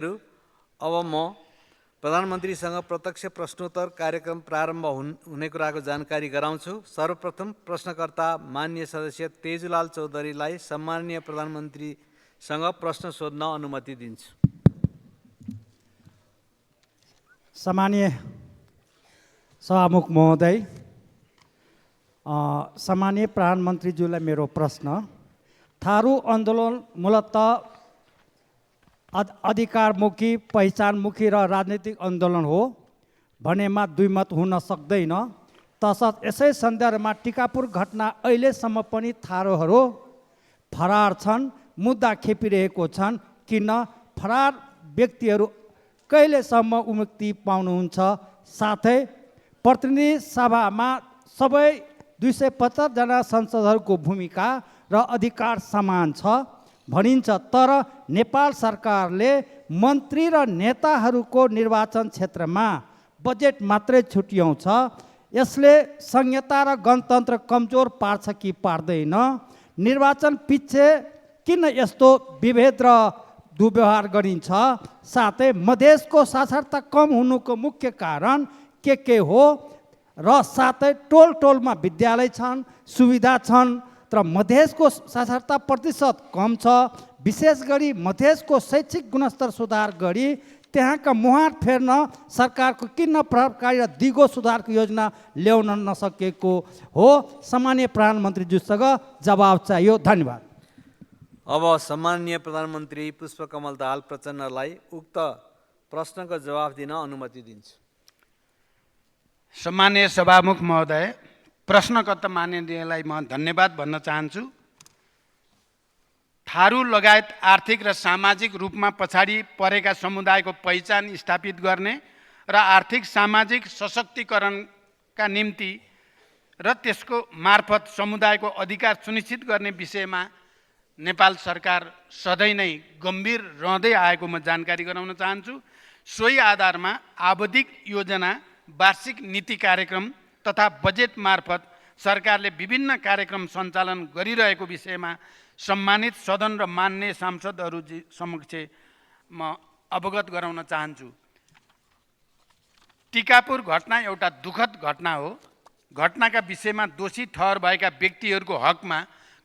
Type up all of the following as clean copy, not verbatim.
अब म प्रधानमन्त्रीसँग प्रत्यक्ष प्रश्नोत्तर कार्यक्रम प्रारम्भ हुने कुराको जानकारी गराउँछु। सर्वप्रथम प्रश्नकर्ता माननीय सदस्य तेजुलाल चौधरीलाई सम्माननीय प्रधानमन्त्रीसँग प्रश्न सोध्न अनुमति दिन्छु। सम्माननीय सभामुख महोदय, सम्माननीय प्रधानमन्त्रीज्यूलाई मेरो प्रश्न, थारू आन्दोलन मूलतः अधिकारमुखी, पहिचानमुखी र राजनीतिक आन्दोलन हो भनेमा दुई मत हुन सक्दैन। तसर्थ यसै सन्दर्भमा टिकापुर घटना अहिलेसम्म पनि थारूहरू फरार छन्, मुद्दा खेपिरहेको छन्। किन फरार व्यक्तिहरू कहिलेसम्म मुक्ति पाउनुहुन्छ? साथै प्रतिनिधि सभामा सबै 275 जना सांसदहरूको भूमिका र अधिकार समान छ भनिन्छ, तर नेपाल सरकारले मन्त्री र नेताहरूको निर्वाचन क्षेत्रमा बजेट मात्रै छुट्याउँछ। यसले संहिता र गणतन्त्र कमजोर पार्छ कि पार्दैन? निर्वाचन पछि किन यस्तो विभेद र दुर्व्यवहार गरिन्छ? साथै मधेसको साक्षरता कम हुनुको मुख्य कारण के हो? र साथै टोल टोलमा विद्यालय छन्, सुविधा छन्, तर मधेसको साक्षरता प्रतिशत कम छ। विशेष गरी मधेसको शैक्षिक गुणस्तर सुधार गरी त्यहाँका मुहार फेर्न सरकारको किन प्रभावकारी र दिगो सुधारको योजना ल्याउन नसकेको हो? सम्माननीय प्रधानमन्त्रीज्यूसँग जवाब चाहियो। धन्यवाद। अब सम्माननीय प्रधानमन्त्री पुष्पकमल दाहाल प्रचण्डलाई उक्त प्रश्नको जवाफ दिन अनुमति दिन्छु। सम्माननीय सभामुख महोदय, प्रश्नकर्ता माननीयलाई म धन्यवाद भन्न चाहन्छु। थारू लगायत आर्थिक र सामाजिक रूपमा पछाडि परेका समुदायको पहिचान स्थापित गर्ने र आर्थिक सामाजिक सशक्तिकरणका निम्ति र त्यसको मार्फत समुदायको अधिकार सुनिश्चित गर्ने विषयमा नेपाल सरकार सधैँ नै गम्भीर रहँदै आएको म जानकारी गराउन चाहन्छु। सोही आधारमा आवधिक योजना, वार्षिक नीति कार्यक्रम तथा बजेट मार्फत सरकारले विभिन्न कार्यक्रम सञ्चालन गरिरहेको विषयमा सम्मानित सदन र मान्य सांसदहरू समक्ष म अवगत गराउन चाहन्छु। टिकापुर घटना एउटा दुःखद घटना हो। घटनाका विषयमा दोषी ठहर भएका व्यक्तिहरूको हकमा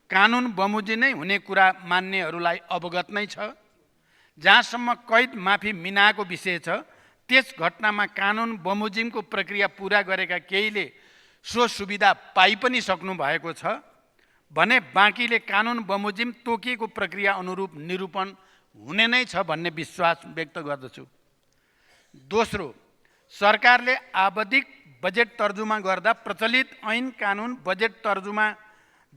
कानुन बमोजिम नै हुने कुरा मान्यहरूलाई अवगत नै छ। जहाँसम्म कैद माफी मिनाको विषय छ, त्यस घटनामा कानुन बमोजिमको प्रक्रिया पुरा गरेका केहीले सो सुविधा पाइ पनि सक्नु भएको छ भने बाँकीले कानुन बमोजिम तोकिएको प्रक्रिया अनुरूप निरूपण हुने नै छ भन्ने विश्वास व्यक्त गर्दछु। दोस्रो, सरकारले आवधिक बजेट तर्जुमा गर्दा प्रचलित ऐन कानुन बजेट तर्जुमा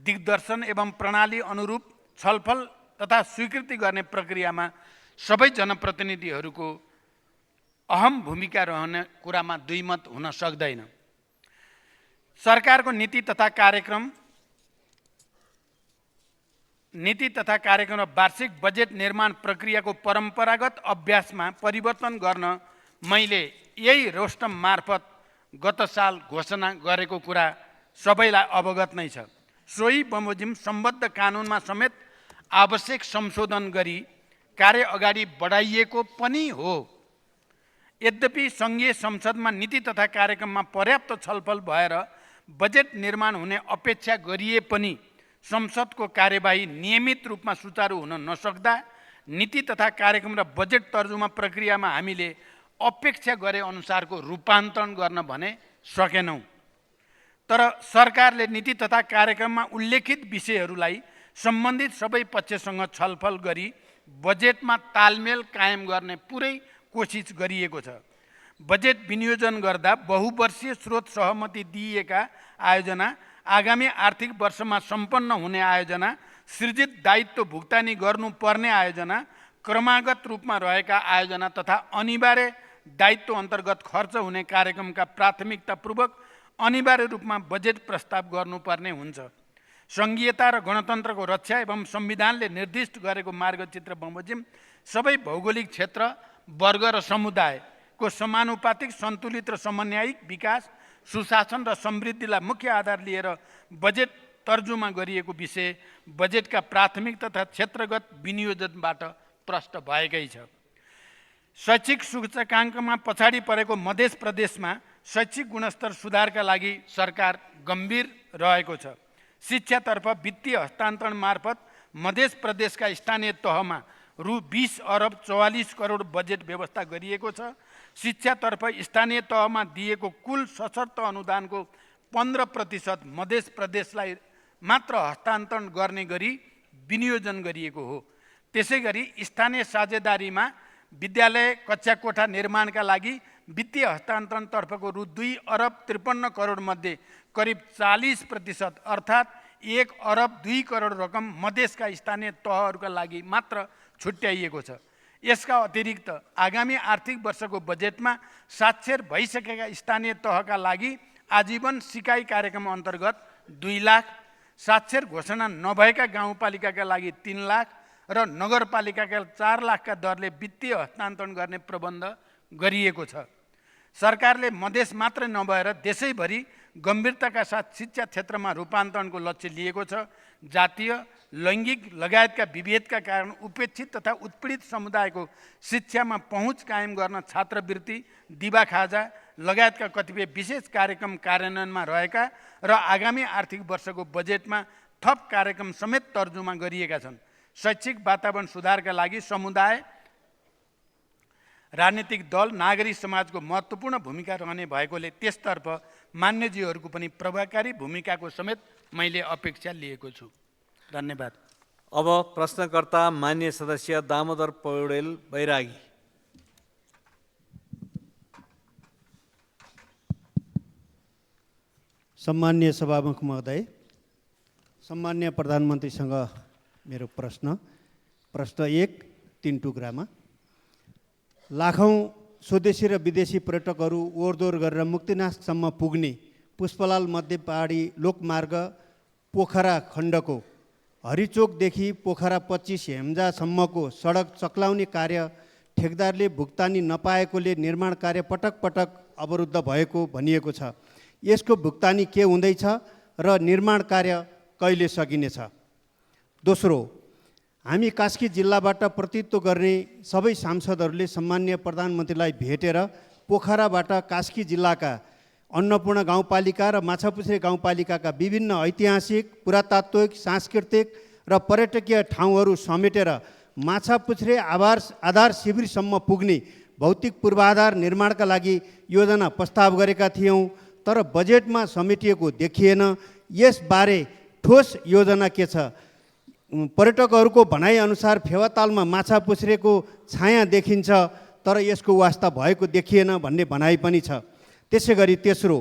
दिग्दर्शन एवं प्रणाली अनुरूप छलफल तथा स्वीकृति गर्ने प्रक्रियामा सबै जनप्रतिनिधिहरूको अहम भूमिका रहने कुरामा दुई मत हुन सक्दैन। सरकारको नीति तथा कार्यक्रम र वार्षिक बजेट निर्माण प्रक्रियाको परम्परागत अभ्यासमा परिवर्तन गर्न मैले यही रोस्टम मार्फत गत साल घोषणा गरेको कुरा सबैलाई अवगत नै छ। सोही बमोजिम सम्बद्ध कानुनमा समेत आवश्यक संशोधन गरी कार्य अगाडि बढाइएको पनि हो। यद्यपि सङ्घीय संसदमा नीति तथा कार्यक्रममा पर्याप्त छलफल भएर बजेट निर्माण हुने अपेक्षा गरिए पनि संसदको कार्यवाही नियमित रूपमा सुचारू हुन नसक्दा नीति तथा कार्यक्रम र बजेट तर्जुमा प्रक्रियामा हामीले अपेक्षा गरे अनुसारको रूपान्तरण गर्न भने सकेनौँ। तर सरकारले नीति तथा कार्यक्रममा उल्लेखित विषयहरूलाई सम्बन्धित सबै पक्षसँग छलफल गरी बजेटमा तालमेल कायम गर्ने पुरै कोसिस गरिएको छ। बजेट विनियोजन गर्दा बहुवर्षीय स्रोत सहमति दिइएका आयोजना, आगामी आर्थिक वर्षमा सम्पन्न हुने आयोजना, सृजित दायित्व भुक्तानी गर्नुपर्ने आयोजना, क्रमागत रूपमा रहेका आयोजना तथा अनिवार्य दायित्व अन्तर्गत खर्च हुने कार्यक्रमका प्राथमिकतापूर्वक अनिवार्य रूपमा बजेट प्रस्ताव गर्नुपर्ने हुन्छ। सङ्घीयता र गणतन्त्रको रक्षा एवं संविधानले निर्दिष्ट गरेको मार्गचित्र बमोजिम सबै भौगोलिक क्षेत्र, वर्ग र समुदायको समानुपातिक, सन्तुलित र समन्वयित विकास, सुशासन र समृद्धिलाई मुख्य आधार लिएर बजेट तर्जुमा गरिएको विषय बजेटका प्राथमिक तथा क्षेत्रगत विनियोजनबाट प्रष्ट भएकै छ। शैक्षिक सूचकाङ्कमा पछाडि परेको मध्य प्रदेशमा शैक्षिक गुणस्तर सुधारका लागि सरकार गम्भीर रहेको छ। शिक्षातर्फ वित्तीय हस्तान्तरण मार्फत मध्य प्रदेशका स्थानीय तहमा रु 20 अरब 44 करोड बजेट व्यवस्था गरिएको छ। शिक्षातर्फ स्थानीय तहमा दिएको कुल सशर्त अनुदानको 15% मध्य प्रदेशलाई मात्र हस्तान्तरण गर्ने गरी विनियोजन गरिएको हो। त्यसै गरी स्थानीय साझेदारीमा विद्यालय कक्षा कोठा निर्माणका लागि वित्तीय हस्तान्तरणतर्फको रु 2 अरब 53 करोड मध्ये करिब 40% अर्थात् 1 अरब 2 करोड रकम मधेसका स्थानीय तहहरूका लागि मात्र छुट्याइएको छ। यसका अतिरिक्त आगामी आर्थिक वर्षको बजेटमा साक्षर भइसकेका स्थानीय तहका लागि आजीवन सिकाइ कार्यक्रम अन्तर्गत 2 लाख, साक्षर घोषणा नभएका गाउँपालिकाका लागि 3 लाख र नगरपालिकाका 4 लाखका दरले वित्तीय हस्तान्तरण गर्ने प्रबन्ध गरिएको छ। सरकारले मधेस मात्र नभएर देशैभरि गम्भीरताका साथ शिक्षा क्षेत्रमा रूपान्तरणको लक्ष्य लिएको छ। जातीय, लैङ्गिक लगायतका विभेदका कारण उपेक्षित तथा उत्पीडित समुदायको शिक्षामा पहुँच कायम गर्न छात्रवृत्ति, दिवा खाजा लगायतका कतिपय विशेष कार्यक्रम कार्यान्वयनमा रहेका र आगामी आर्थिक वर्षको बजेटमा थप कार्यक्रम समेत तर्जुमा गरिएका छन्। शैक्षिक वातावरण सुधारका लागि समुदाय, राजनीतिक दल, नागरिक समाजको महत्त्वपूर्ण भूमिका रहने भएकोले त्यसतर्फ मान्यज्यूहरूको पनि प्रभावकारी भूमिकाको समेत मैले अपेक्षा लिएको छु। धन्यवाद। अब प्रश्नकर्ता मान्य सदस्य दामोदर पौडेल बैरागी। सम्मान्य सभामुख महोदय, सम्मान्य प्रधानमन्त्रीसँग मेरो प्रश्न 1 3 टुक्रामा। लाखौँ स्वदेशी र विदेशी पर्यटकहरू ओहोरदोहोर गरेर मुक्तिनाथसम्म पुग्ने पुष्पलाल मध्य पहाडी लोकमार्ग पोखरा खण्डको हरिचोकदेखि पोखरा 25 हेम्जासम्मको सडक चक्लाउने कार्य ठेकदारले भुक्तानी नपाएकोले निर्माण कार्य पटक पटक अवरुद्ध भएको भनिएको छ। यसको भुक्तानी के हुँदैछ र निर्माण कार्य कहिले सकिनेछ? दोस्रो, हामी कास्की जिल्लाबाट प्रतिनिधित्व गर्ने सबै सांसदहरूले सम्मान्य प्रधानमन्त्रीलाई भेटेर पोखराबाट कास्की जिल्लाका अन्नपूर्ण गाउँपालिका र माछापुछ्रे गाउँपालिकाका विभिन्न ऐतिहासिक, पुरातात्विक, सांस्कृतिक र पर्यटकीय ठाउँहरू समेटेर माछापुछ्रे आधार शिविरसम्म पुग्ने भौतिक पूर्वाधार निर्माणका लागि योजना प्रस्ताव गरेका थियौँ, तर बजेटमा समेटिएको देखिएन। यसबारे ठोस योजना के छ? पर्यटकहरूको भनाइअनुसार फेवातालमा माछापुछ्रेको छाया देखिन्छ, तर यसको वास्ता भएको देखिएन भन्ने भनाइ पनि छ। त्यसै गरी तेस्रो,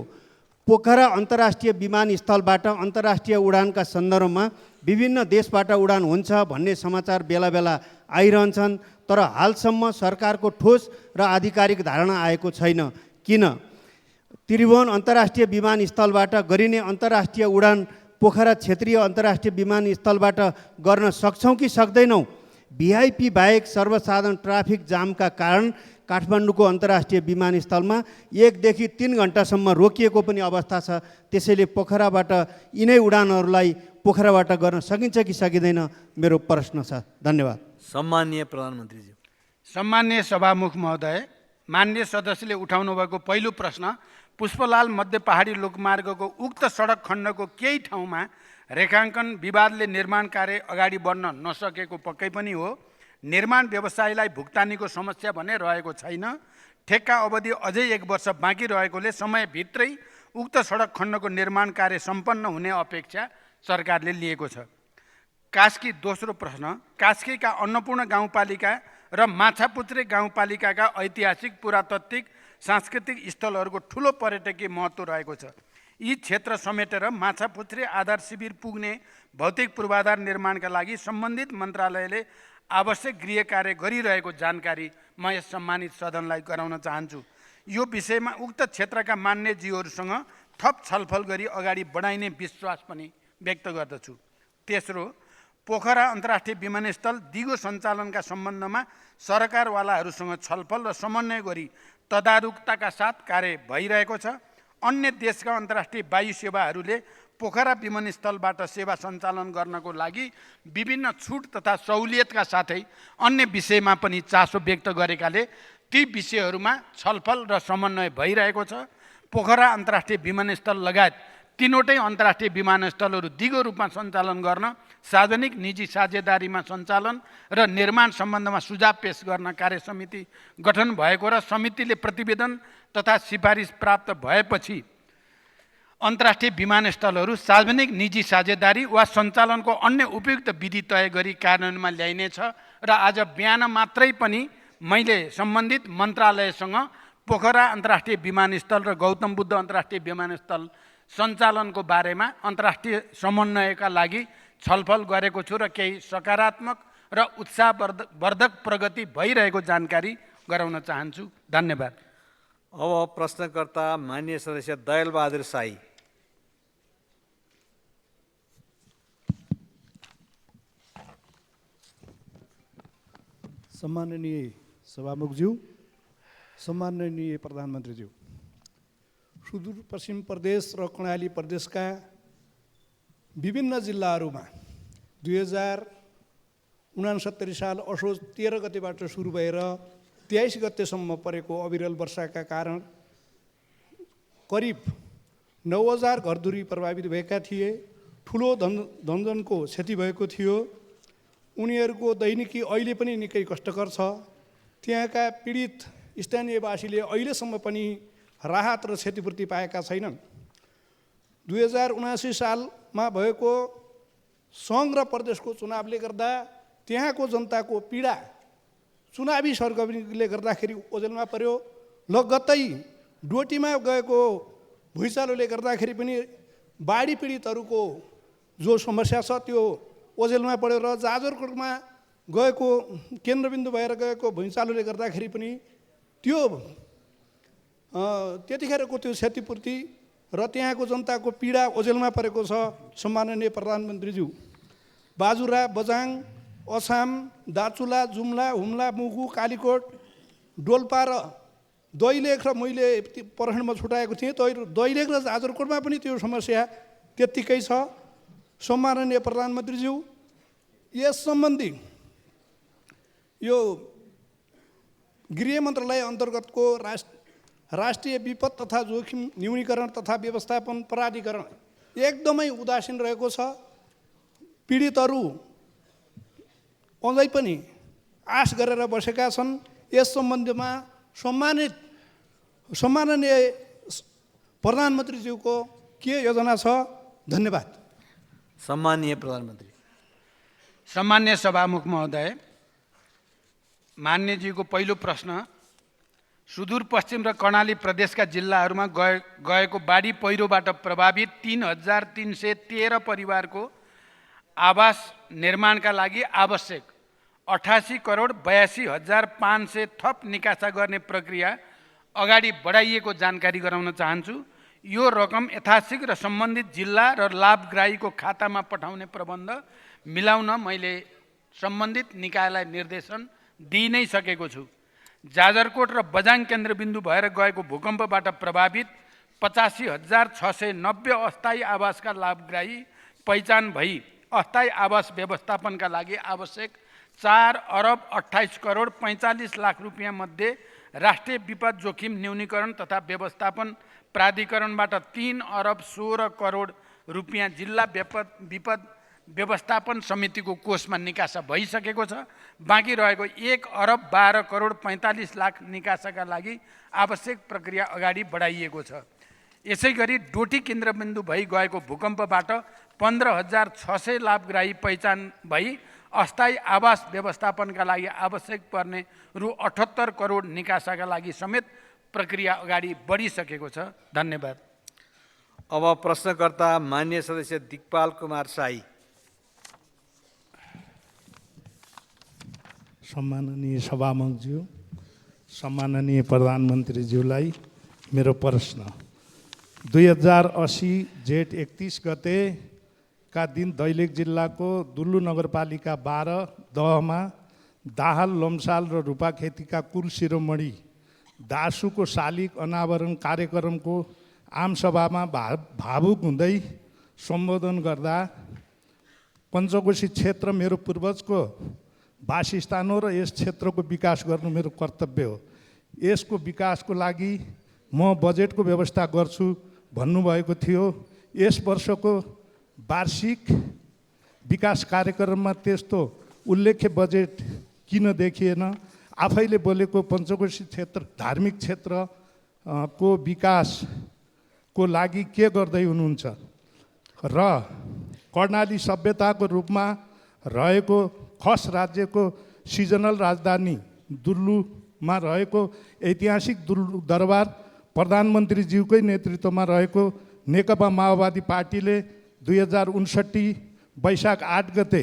पोखरा अन्तर्राष्ट्रिय विमानस्थलबाट अन्तर्राष्ट्रिय उडानका सन्दर्भमा विभिन्न देशबाट उडान हुन्छ भन्ने समाचार बेला बेला आइरहन्छन्, तर हालसम्म सरकारको ठोस र आधिकारिक धारणा आएको छैन। किन? त्रिभुवन अन्तर्राष्ट्रिय विमानस्थलबाट गरिने अन्तर्राष्ट्रिय उडान पोखरा क्षेत्रीय अन्तर्राष्ट्रिय विमानस्थलबाट गर्न सक्छौँ कि सक्दैनौँ? भिआइपी बाहेक सर्वसाधारण ट्राफिक जामका कारण काठमाडौँको अन्तर्राष्ट्रिय विमानस्थलमा 1 देखि 3 घन्टासम्म रोकिएको पनि अवस्था छ। त्यसैले पोखराबाट यिनै उडानहरूलाई पोखराबाट गर्न सकिन्छ कि सकिँदैन, मेरो प्रश्न छ। धन्यवाद। सम्मान्य प्रधानमन्त्रीज्यू। सम्मान्य सभामुख महोदय, मान्य सदस्यले उठाउनु भएको पहिलो प्रश्न पुष्पलाल मध्य पहाडी लोकमार्गको उक्त सडक खण्डको केही ठाउँमा रेखाङ्कन विवादले निर्माण कार्य अगाडि बढ्न नसकेको पक्कै पनि हो। निर्माण व्यवसायीलाई भुक्तानीको समस्या भने रहेको छैन। ठेक्का अवधि अझै 1 वर्ष बाँकी रहेकोले समयभित्रै उक्त सडक खण्डको निर्माण कार्य सम्पन्न हुने अपेक्षा सरकारले लिएको छ। कास्की दोस्रो प्रश्न, कास्कीका अन्नपूर्ण गाउँपालिका र माछापुछ्रे गाउँपालिकाका ऐतिहासिक, पुरातात्विक, सांस्कृतिक स्थलहरूको ठुलो पर्यटकीय महत्त्व रहेको छ। यी क्षेत्र समेटेर माछापुछ्रे आधार शिविर पुग्ने भौतिक पूर्वाधार निर्माणका लागि सम्बन्धित मन्त्रालयले आवश्यक गृह कार्य गरिरहेको जानकारी म यस सम्मानित सदनलाई गराउन चाहन्छु। यो विषयमा उक्त क्षेत्रका मान्यज्यूहरूसँग थप छलफल गरी अगाडि बढाइने विश्वास पनि व्यक्त गर्दछु। तेस्रो, पोखरा अन्तर्राष्ट्रिय विमानस्थल दिगो सञ्चालनका सम्बन्धमा सरकारवालाहरूसँग छलफल र समन्वय गरी तदारुकताका साथ कार्य भइरहेको छ। अन्य देशका अन्तर्राष्ट्रिय वायु सेवाहरूले पोखरा विमानस्थलबाट सेवा सञ्चालन गर्नको लागि विभिन्न छुट तथा सहुलियतका साथै अन्य विषयमा पनि चासो व्यक्त गरेकाले ती विषयहरूमा छलफल र समन्वय भइरहेको छ। पोखरा अन्तर्राष्ट्रिय विमानस्थल लगायत तीनवटै अन्तर्राष्ट्रिय विमानस्थलहरू दिगो रूपमा सञ्चालन गर्न सार्वजनिक निजी साझेदारीमा सञ्चालन र निर्माण सम्बन्धमा सुझाव पेश गर्न कार्य समिति गठन भएको र समितिले प्रतिवेदन तथा सिफारिस प्राप्त भएपछि अन्तर्राष्ट्रिय विमानस्थलहरू सार्वजनिक निजी साझेदारी वा सञ्चालनको अन्य उपयुक्त विधि तय गरी कार्यान्वयनमा ल्याइनेछ। र आज बिहान मात्रै पनि मैले सम्बन्धित मन्त्रालयसँग पोखरा अन्तर्राष्ट्रिय विमानस्थल र गौतम बुद्ध अन्तर्राष्ट्रिय विमानस्थल सञ्चालनको बारेमा अन्तर्राष्ट्रिय समन्वयका लागि छलफल गरेको छु र केही सकारात्मक र उत्साहवर्धक प्रगति भइरहेको जानकारी गराउन चाहन्छु। धन्यवाद। अब प्रश्नकर्ता माननीय सदस्य दयालबहादुर शाही। सम्माननीय सभामुखज्यू, सम्माननीय प्रधानमन्त्रीज्यू, सुदूरपश्चिम प्रदेश र कर्णाली प्रदेशका विभिन्न जिल्लाहरूमा 2069 साल असोज 13 गतेबाट सुरु भएर 23 गतेसम्म परेको अविरल वर्षाका कारण करिब 9000 घरधुरी प्रभावित भएका थिए। ठुलो धनजनको क्षति भएको थियो। उनीहरूको दैनिकी अहिले पनि निकै कष्टकर छ। त्यहाँका पीडित स्थानीयवासीले अहिलेसम्म पनि राहत र क्षतिपूर्ति पाएका छैनन्। 2079 सालमा भएको सङ्घ र प्रदेशको चुनावले गर्दा त्यहाँको जनताको पीडा चुनावी सरगर्मीले गर्दाखेरि ओझेलमा पर्यो। लगत्तै डोटीमा गएको भुइँचालोले गर्दाखेरि पनि बाढी पीडितहरूको जो समस्या छ त्यो ओझेलमा पऱ्यो र जाजरकोटमा गएको केन्द्रबिन्दु भएर गएको भुइँचालोले गर्दाखेरि पनि त्यो त्यतिखेरको त्यो क्षतिपूर्ति र त्यहाँको जनताको पीडा ओझेलमा परेको छ। सम्माननीय प्रधानमन्त्रीज्यू, बाजुरा, बजाङ, अछाम, दार्चुला, जुम्ला, हुम्ला, मुगु, कालीकोट, डोल्पा र दैलेख र मैले प्रहरणमा छुटाएको थिएँ। दैलेख र जाजरकोटमा पनि त्यो समस्या त्यत्तिकै छ। सम्माननीय प्रधानमन्त्रीज्यू, यस सम्बन्धी यो गृह मन्त्रालय अन्तर्गतको राष्ट्रिय विपद तथा जोखिम न्यूनीकरण तथा व्यवस्थापन प्राधिकरण एकदमै उदासीन रहेको छ। पीडितहरू अझै पनि आश गरेर बसेका छन्। यस सम्बन्धमा सम्माननीय प्रधानमन्त्रीज्यूको के योजना छ? धन्यवाद। सम्माननीय प्रधानमन्त्री। सम्मान्य सभामुख महोदय, मान्यज्यूको पहिलो प्रश्न, सुदूरपश्चिम र कर्णाली प्रदेशका जिल्लाहरूमा गएको बाढी पहिरोबाट प्रभावित 3313 परिवारको आवास निर्माणका लागि आवश्यक 88 करोड 82,500 थप निकासा गर्ने प्रक्रिया अगाडि बढाइएको जानकारी गराउन चाहन्छु। यो रकम यथाशीघ्र सम्बन्धित जिल्ला र लाभग्राहीको खातामा पठाउने प्रबन्ध मिलाउन मैले सम्बन्धित निकायलाई निर्देशन दिइ नै सकेको छु। जाजरकोट र बजाङ केन्द्रबिन्दु भएर गएको भूकम्पबाट प्रभावित 85,690 अस्थायी आवासका लाभग्राही पहिचान भई अस्थायी आवास व्यवस्थापनका लागि आवश्यक 4 अरब 28 करोड 45 लाख रुपियाँ मध्ये राष्ट्रिय विपद जोखिम न्यूनीकरण तथा व्यवस्थापन प्राधिकरणबाट 3 अरब 16 करोड रुपियाँ जिल्ला विपद व्यवस्थापन समितिको कोषमा निकासा भइसकेको छ। बाँकी रहेको 1 अरब 12 करोड 45 लाख निकासाका लागि आवश्यक प्रक्रिया अगाडि बढाइएको छ। यसै गरी डोटी केन्द्रबिन्दु भई गएको भूकम्पबाट 15,600 लाभग्राही पहिचान भई अस्थायी आवास व्यवस्थापनका लागि आवश्यक पर्ने रु 78 करोड निकासाका लागि समेत प्रक्रिया अगाडि बढिसकेको छ। धन्यवाद। अब प्रश्नकर्ता माननीय सदस्य दिकपाल कुमार शाही। सम्माननीय सभामुखज्यू, सम्माननीय प्रधानमन्त्रीज्यूलाई मेरो प्रश्न, 2080 जेठ 31 गतेका दिन दैलेख जिल्लाको दुल्लु नगरपालिका 12 दहमा दाहाल, लम्साल र रूपाखेतीका कुल शिरोमणि दासुको शालिग अनावरण कार्यक्रमको आमसभामा भावुक हुँदै सम्बोधन गर्दा पञ्चकोशी क्षेत्र मेरो पूर्वजको वासस्थान हो र यस क्षेत्रको विकास गर्नु मेरो कर्तव्य हो। यसको विकासको लागि म बजेटको व्यवस्था गर्छु भन्नुभएको थियो। यस वर्षको वार्षिक विकास कार्यक्रममा त्यस्तो उल्लेख्य बजेट किन देखिएन? आफैले बोलेको पञ्चकोशी क्षेत्र धार्मिक क्षेत्रको विकासको लागि के गर्दै हुनुहुन्छ र कर्णाली सभ्यताको रूपमा रहेको खस राज्यको सिजनल राजधानी दुल्लुमा रहेको ऐतिहासिक दुल्लु दरबार प्रधानमन्त्रीज्यूकै नेतृत्वमा रहेको नेकपा माओवादी पार्टीले 2059 वैशाख 8 गते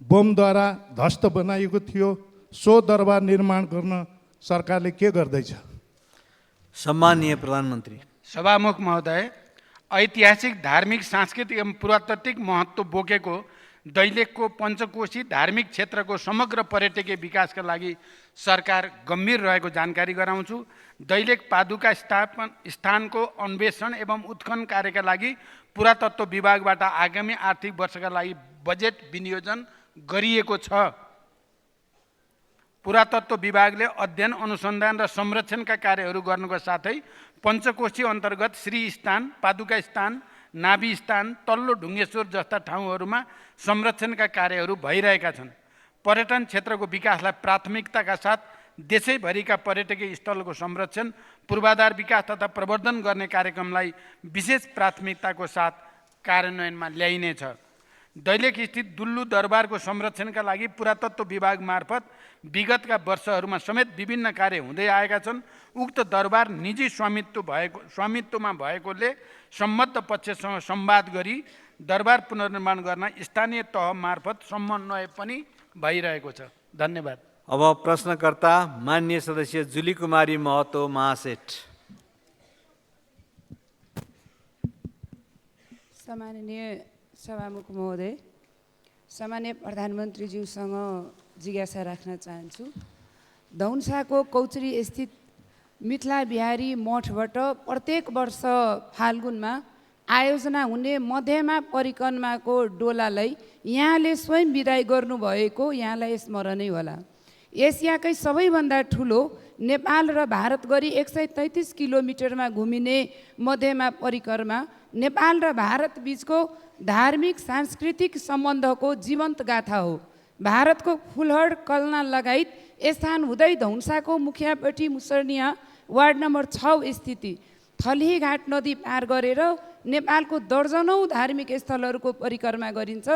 बमद्वारा ध्वस्त बनाइएको थियो। सो दरबार निर्माण गर्न सरकारले के गर्दैछ? सम्माननीय प्रधानमन्त्री। सभामुख महोदय, ऐतिहासिक धार्मिक सांस्कृतिक एवं पुरातात्विक महत्त्व बोकेको दैलेखको पञ्चकोशी धार्मिक क्षेत्रको समग्र पर्यटकीय विकासका लागि सरकार गम्भीर रहेको जानकारी गराउँछु। दैलेख पादुका स्थानको अन्वेषण एवं उत्खनन कार्यका लागि पुरातत्व विभागबाट आगामी आर्थिक वर्षका लागि बजेट विनियोजन गरिएको छ। पुरातत्व विभागले अध्ययन अनुसन्धान र संरक्षणका कार्यहरू गर्नुको साथै पञ्चकोशी अन्तर्गत श्री स्थान, पादुका स्थान, नाभि स्थान, तल्लो ढुङ्गेश्वर जस्ता ठाउँहरूमा संरक्षणका कार्यहरू भइरहेका छन्। पर्यटन क्षेत्रको विकासलाई प्राथमिकताका साथ देशैभरिका पर्यटकीय स्थलको संरक्षण, पूर्वाधार विकास तथा प्रवर्धन गर्ने कार्यक्रमलाई विशेष प्राथमिकताको साथ कार्यान्वयनमा ल्याइनेछ। दैलेख स्थित दुल्लु दरबारको संरक्षणका लागि पुरातत्व विभाग मार्फत विगतका वर्षहरूमा समेत विभिन्न कार्य हुँदै आएका छन्। उक्त दरबार निजी स्वामित्वमा भएकोले सम्बद्ध पक्षसँग संवाद गरी दरबार पुनर्निर्माण गर्न स्थानीय तह मार्फत समन्वय पनि भइरहेको छ। धन्यवाद। अब प्रश्नकर्ता माननीय सदस्य जुली कुमारी महतो महासेठ। सम्माननीय सभामुख महोदय, सामान्य प्रधानमन्त्रीज्यूसँग जिज्ञासा राख्न चाहन्छु। धौन्साको कौचरी स्थित मिथिला बिहारी मठबाट प्रत्येक वर्ष फाल्गुनमा आयोजना हुने मध्यमा परिक्रमाको डोलालाई यहाँले स्वयं विदाई गर्नुभएको यहाँलाई स्मरणै होला। एसियाकै सबैभन्दा ठुलो नेपाल र भारत गरी 133 किलोमिटरमा घुमिने मध्यमा परिक्रमा नेपाल र भारत बीचको धार्मिक सांस्कृतिक सम्बन्धको जीवन्त गाथा हो। भारतको फुलहड कल्ना लगायत स्थान हुँदै धौन्साको मुखियापट्टि मुसर्निया वार्ड नम्बर 6 स्थिति थलीघाट नदी पार गरेर नेपालको दर्जनौँ धार्मिक स्थलहरूको परिक्रमा गरिन्छ।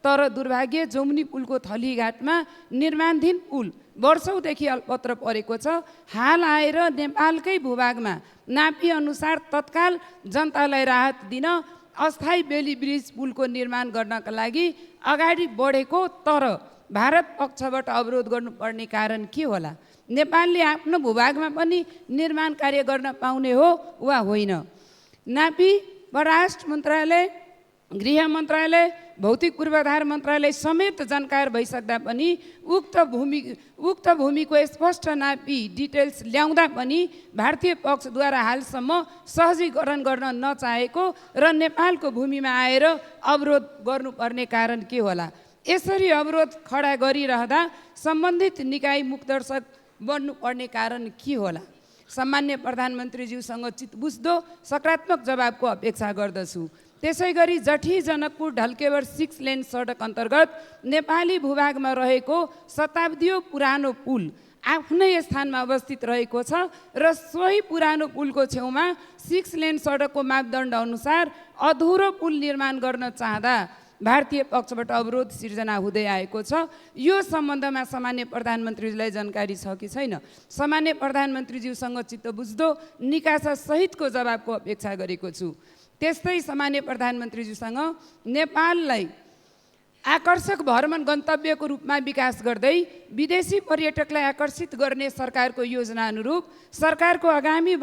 तर दुर्भाग्य जमुनी पुलको थलीघाटमा निर्माणाधीन पुल वर्षौँदेखि अल्पत्र परेको छ। हाल आएर नेपालकै भूभागमा नापी अनुसार तत्काल जनतालाई राहत दिन अस्थायी बेली ब्रिज पुलको निर्माण गर्नका लागि अगाडि बढेको, तर भारत पक्षबाट अवरोध गर्नुपर्ने कारण के होला? नेपालले आफ्नो भूभागमा पनि निर्माण कार्य गर्न पाउने हो वा होइन? नापी परराष्ट्र मन्त्रालय, गृह मन्त्रालय, भौतिक पूर्वाधार मन्त्रालय समेत जानकार भइसक्दा पनि उक्त भूमिको स्पष्ट नापी डिटेल्स ल्याउँदा पनि भारतीय पक्षद्वारा हालसम्म सहजीकरण गर्न नचाहेको र नेपालको भूमिमा आएर अवरोध गर्नुपर्ने कारण के होला? यसरी अवरोध खडा गरिरहँदा सम्बन्धित निकाय मुखदर्शक बन्नुपर्ने कारण के होला? सम्मान्य प्रधानमन्त्रीज्यूसँग चित्तबुझ्दो सकारात्मक जवाबको अपेक्षा गर्दछु। त्यसै गरी जठी जनकपुर ढल्केवर 6 लेन सडक अन्तर्गत नेपाली भूभागमा रहेको शताब्दीय पुरानो पुल आफ्नै स्थानमा अवस्थित रहेको छ र सोही पुरानो पुलको छेउमा 6 लेन सडकको मापदण्ड अनुसार अधुरो पुल निर्माण गर्न चाहँदा भारतीय पक्षबाट अवरोध सिर्जना हुँदै आएको छ। यो सम्बन्धमा सामान्य प्रधानमन्त्रीज्यूलाई जानकारी छ कि छैन? सामान्य प्रधानमन्त्रीज्यूसँग चित्तबुझ्दो निकासा सहितको जवाबको अपेक्षा गरेको छु। त्यस्तै सामान्य प्रधानमन्त्रीज्यूसँग नेपाललाई आकर्षक भ्रमण गन्तव्यको रूपमा विकास गर्दै विदेशी पर्यटकलाई आकर्षित गर्ने सरकारको योजना अनुरूप सरकारको आगामी